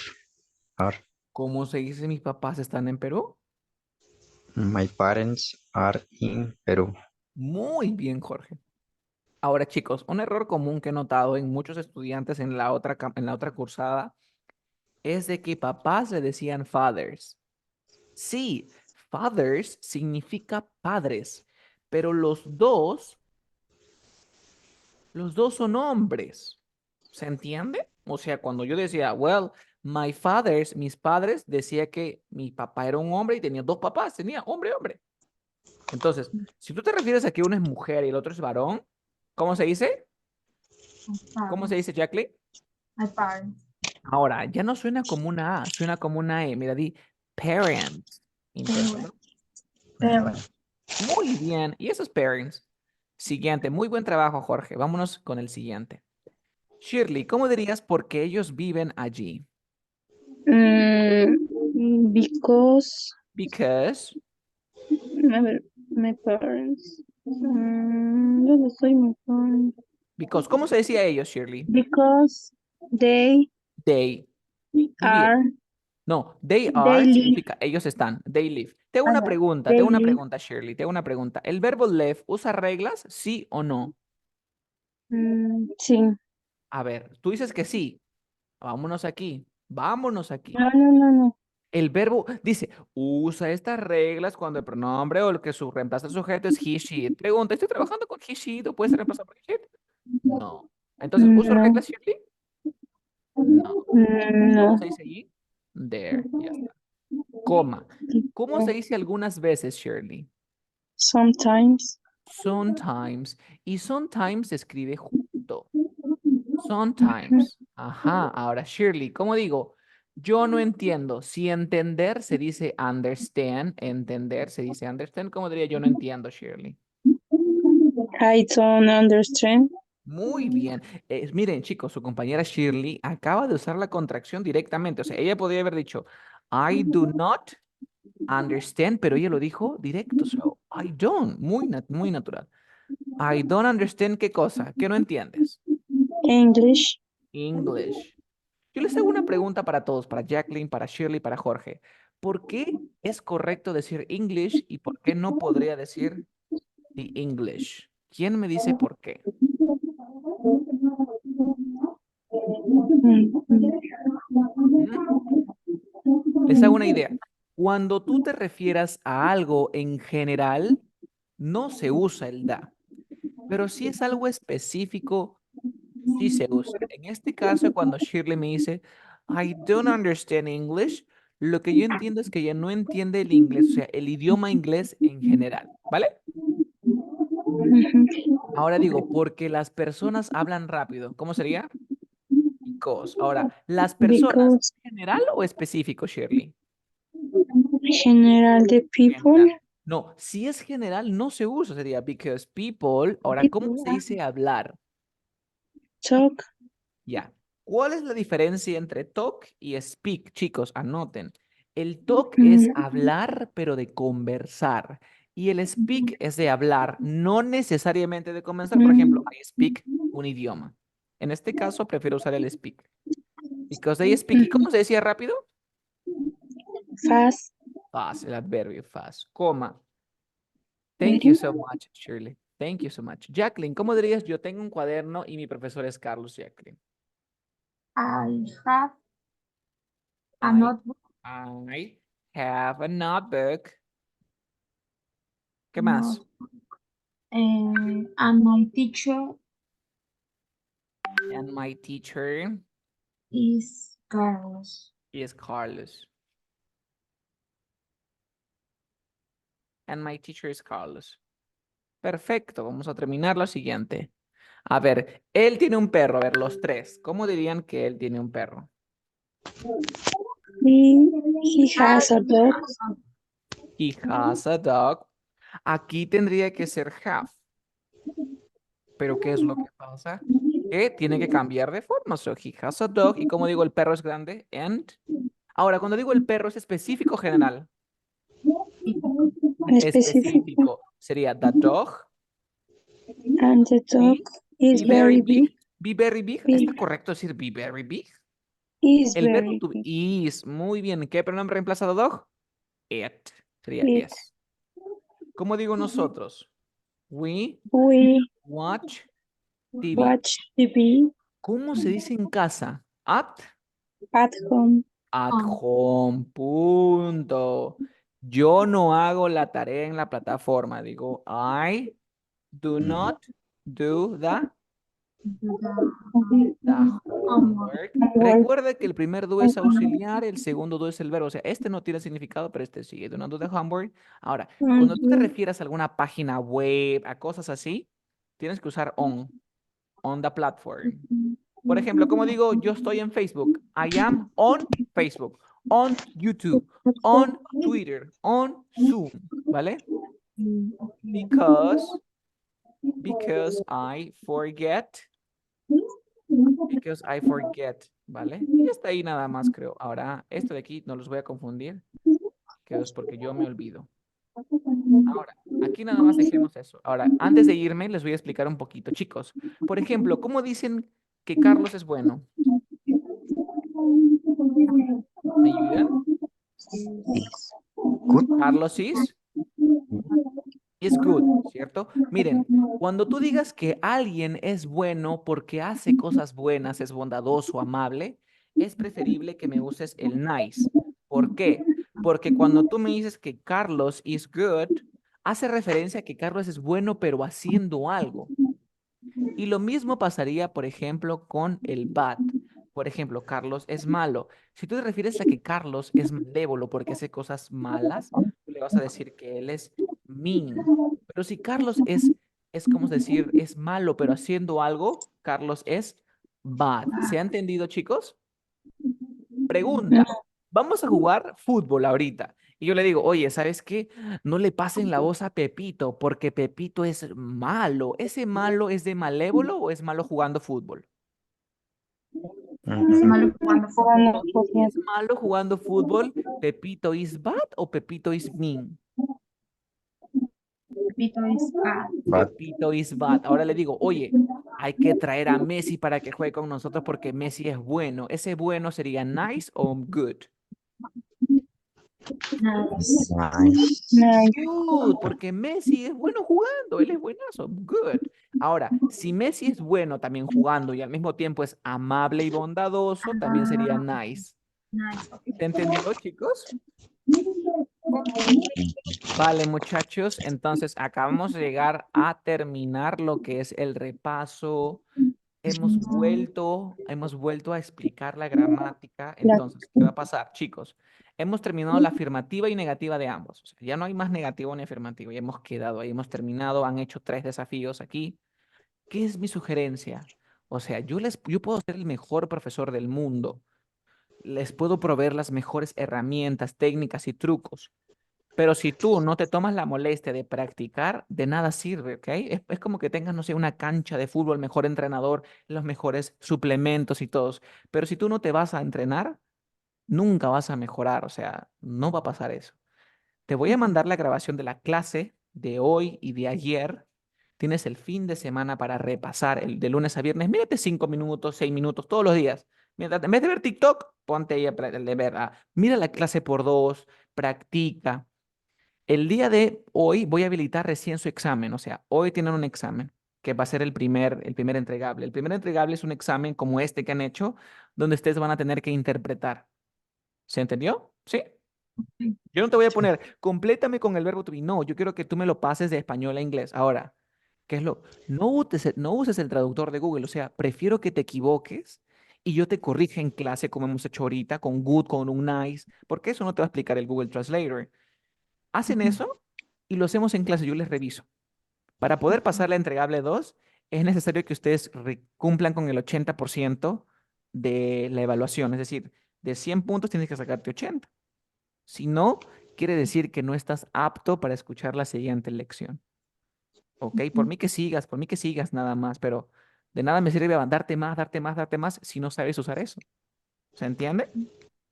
are, ¿Cómo se dice mis papás están en Perú? my parents are in Peru. Muy bien, Jorge. Ahora, chicos, un error común que he notado en muchos estudiantes en la otra, en la otra cursada es de que papás le decían fathers. Sí, fathers significa padres, pero los dos son hombres. ¿Se entiende? O sea, cuando yo decía, well, my fathers, mis padres, decía que mi papá era un hombre y tenía dos papás, tenía hombre, hombre. Entonces, si tú te refieres a que uno es mujer y el otro es varón, ¿cómo se dice? ¿Cómo se dice, Jacqueline? My parents. Ahora, ya no suena como una A, suena como una E. Mira, di parents. Inténtalo. Parents. Muy bien. Y esos parents. Siguiente. Muy buen trabajo, Jorge. Vámonos con el siguiente. Shirley, ¿cómo dirías por qué ellos viven allí? Because, Because. a ver, my parents. ¿Dónde estoy my parents? Because. ¿Cómo se decía ellos, Shirley? Because they They. Muy bien. are, No, they they are live, significa ellos están. They live. Te they hago una live. pregunta, Shirley. Te hago una pregunta. ¿El verbo live usa reglas? ¿Sí o no? Sí. A ver, tú dices que sí. Vámonos aquí. Vámonos aquí. No, no, no, no. El verbo dice, usa estas reglas cuando el pronombre o el que su reemplaza el sujeto es he, she. Pregunta, ¿estoy trabajando con he, she? ¿Tú puedes reemplazar por he, she? No. Entonces, ¿uso No, reglas, Shirley? No. ¿Cómo no. se dice allí? There. Ya está. Coma. ¿Cómo se dice algunas veces, Shirley? Sometimes. Sometimes. Y sometimes se escribe junto. Sometimes. Ajá. Ahora, Shirley, ¿cómo digo? Yo no entiendo. Si entender se dice understand, entender se dice understand. ¿Cómo diría yo no entiendo, Shirley? I don't understand. Muy bien. Miren, chicos, su compañera Shirley acaba de usar la contracción directamente. O sea, ella podría haber dicho, I do not understand, pero ella lo dijo directo. So, I don't. Muy natural. I don't understand qué cosa. ¿Qué no entiendes? English. English. Yo les hago una pregunta para todos, para Jacqueline, para Shirley, para Jorge. ¿Por qué es correcto decir English y por qué no podría decir the English? ¿Quién me dice por qué? ¿Mm? Les hago una idea. Cuando tú te refieras a algo en general, no se usa el da, pero si es algo específico, sí se usa. En este caso, cuando Shirley me dice, I don't understand English, lo que yo entiendo es que ella no entiende el inglés, o sea, el idioma inglés en general, ¿vale? Ahora digo, porque las personas hablan rápido. ¿Cómo sería? Because. Ahora, ¿las personas, Because general o específico, Shirley? general the people. General. No, si es general, no se usa, sería because people. Ahora, ¿cómo People se dice hablar? talk. Ya. ¿Cuál es la diferencia entre talk y speak? Chicos, anoten. El talk es hablar, pero de conversar. Y el speak es de hablar, no necesariamente de conversar. Por ejemplo, I speak un idioma. En este caso, prefiero usar el speak. Because they speak. ¿Y cómo se decía rápido? Fast. Fast, el adverbio fast. Coma. Thank you so much, Shirley. Thank you so much. Jacqueline, ¿cómo dirías? Yo tengo un cuaderno y mi profesor es Carlos Jacqueline. I have a I, notebook. I have a notebook. ¿Qué más? And my teacher And my teacher is Carlos. is Carlos. And my teacher is Carlos. Perfecto, vamos a terminar lo siguiente. A ver, él tiene un perro. A ver, los tres. ¿Cómo dirían que él tiene un perro? He has a dog. He has a dog. Aquí tendría que ser have. Pero ¿qué es lo que pasa? Que tiene que cambiar de forma. So, he has a dog. Y como digo, el perro es grande. And. Ahora, cuando digo el perro, ¿es específico o general? Específico. Sería the dog. And the dog is Be very very big. big. Be very big. ¿Está correcto decir be very big? Is El verbo very to be big. is. Muy bien. ¿Qué pronombre reemplazado dog? It. Sería It. es. ¿Cómo digo nosotros? We We watch TV. watch TV ¿Cómo se dice en casa? At home. home. Punto. Yo no hago la tarea en la plataforma. Digo, I do not do the homework. Recuerda que el primer do es auxiliar, el segundo do es el verbo. O sea, este no tiene significado, pero este sí. Do not do the homework. Ahora, cuando tú te refieras a alguna página web, a cosas así, tienes que usar on the platform. Por ejemplo, como digo, yo estoy en Facebook. I am on Facebook, on YouTube, on Twitter, on Zoom. ¿Vale? Because I forget. Because I forget, ¿vale? Y está ahí nada más, creo. Ahora, esto de aquí no los voy a confundir, que es porque yo me olvido. Ahora, aquí nada más dejemos eso. Ahora, antes de irme, les voy a explicar un poquito. Chicos, por ejemplo, ¿cómo dicen que Carlos es bueno? ¿Me ayudan? Good. Carlos is good, ¿cierto? Miren, cuando tú digas que alguien es bueno porque hace cosas buenas, es bondadoso, amable, es preferible que me uses el nice. ¿Por qué? Porque cuando tú me dices que Carlos is good, hace referencia a que Carlos es bueno pero haciendo algo. Y lo mismo pasaría, por ejemplo, con el bad. Por ejemplo, Carlos es malo. Si tú te refieres a que Carlos es malévolo porque hace cosas malas, tú le vas a decir que él es mean. Pero si Carlos es como decir, es malo, pero haciendo algo, Carlos es bad. ¿Se ha entendido, chicos? Pregunta. Vamos a jugar fútbol ahorita. Y yo le digo, oye, ¿sabes qué? No le pasen la voz a Pepito porque Pepito es malo. ¿Ese malo es de malévolo o es malo jugando fútbol? Es malo jugando fútbol. ¿Es malo jugando fútbol? ¿Pepito is bad o Pepito is mean? Pepito is bad. Bad. Pepito is bad. Ahora le digo, oye, hay que traer a Messi para que juegue con nosotros porque Messi es bueno. ¿Ese bueno sería nice o good? Nice. Nice. Good, porque Messi es bueno jugando, él es buenazo. Good. Ahora, si Messi es bueno también jugando y al mismo tiempo es amable y bondadoso, también sería nice. Nice. ¿Te entendió, chicos? Vale, muchachos, entonces acabamos de llegar a terminar lo que es el repaso. Hemos vuelto a explicar la gramática. Entonces, ¿qué va a pasar, chicos? Hemos terminado la afirmativa y negativa de ambos. O sea, ya no hay más negativo ni afirmativo. Ya hemos quedado ahí, hemos terminado. Han hecho 3 desafíos aquí. ¿Qué es mi sugerencia? O sea, yo puedo ser el mejor profesor del mundo. Les puedo proveer las mejores herramientas, técnicas y trucos. Pero si tú no te tomas la molestia de practicar, de nada sirve, ¿ok? Es como que tengas, no sé, una cancha de fútbol, mejor entrenador, los mejores suplementos y todos. Pero si tú no te vas a entrenar, nunca vas a mejorar, o sea, no va a pasar eso. Te voy a mandar la grabación de la clase de hoy y de ayer. Tienes el fin de semana para repasar el de lunes a viernes. Mírate 5 minutos, 6 minutos todos los días. En vez de ver TikTok, ponte ahí el de ver. Mira la clase por dos, practica. El día de hoy voy a habilitar recién su examen, o sea, hoy tienen un examen que va a ser el primer entregable. El primer entregable es un examen como este que han hecho, donde ustedes van a tener que interpretar. ¿Se entendió? ¿Sí? Yo no te voy a Sí. poner, complétame con el verbo to be. No, yo quiero que tú me lo pases de español a inglés. Ahora, ¿qué es lo? No uses el traductor de Google, o sea, prefiero que te equivoques y yo te corrija en clase como hemos hecho ahorita, con good, con un nice, porque eso no te va a explicar el Google Translator. Hacen eso y lo hacemos en clase, yo les reviso. Para poder pasar la entregable 2 es necesario que ustedes cumplan con el 80% de la evaluación, es decir, de 100 puntos tienes que sacarte 80. Si no, quiere decir que no estás apto para escuchar la siguiente lección. ¿Ok? Por mí que sigas nada más, pero de nada me sirve darte más, darte más, darte más si no sabes usar eso. ¿Se entiende?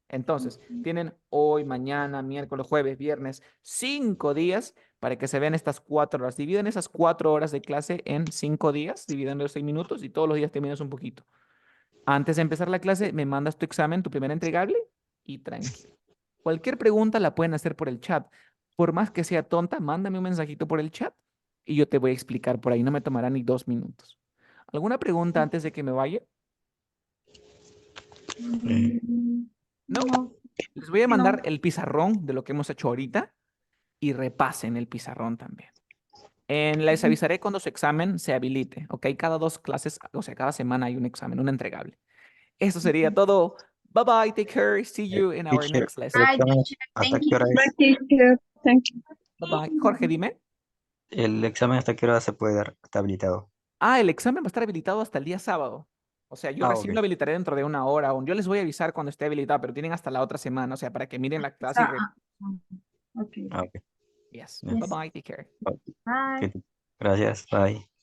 Entonces, tienen hoy, mañana, miércoles, jueves, viernes, 5 días para que se vean estas 4 horas. Dividen esas 4 horas de clase en 5 días, dividiendo los 6 minutos y todos los días terminas un poquito. Antes de empezar la clase, me mandas tu examen, tu primer entregable y tranquilo. Cualquier pregunta la pueden hacer por el chat. Por más que sea tonta, mándame un mensajito por el chat y yo te voy a explicar por ahí. No me tomará ni 2 minutos. ¿Alguna pregunta antes de que me vaya? Eh, No. No, Les voy a no. mandar el pizarrón de lo que hemos hecho ahorita y repasen el pizarrón también. Les avisaré cuando su examen se habilite, ¿ok? Cada 2 clases, o sea, cada semana hay un examen, un entregable. Eso sería todo. Bye bye, take care, see you in our Teacher, next lesson. ¿el Ay, examen teacher, hasta thank qué you. hora Bye, es? teacher. Thank you. Bye bye. Jorge, dime. ¿El examen hasta qué hora se puede dar? Está habilitado. El examen va a estar habilitado hasta el día sábado. O sea, yo Ah, recién ok. lo habilitaré dentro de una hora aún. Yo les voy a avisar cuando esté habilitado, pero tienen hasta la otra semana, o sea, para que miren la clase y... Okay. Ah, ok. Yes. Ya. Bye Yes. bye, take care. Ok, Bye. gracias. Bye.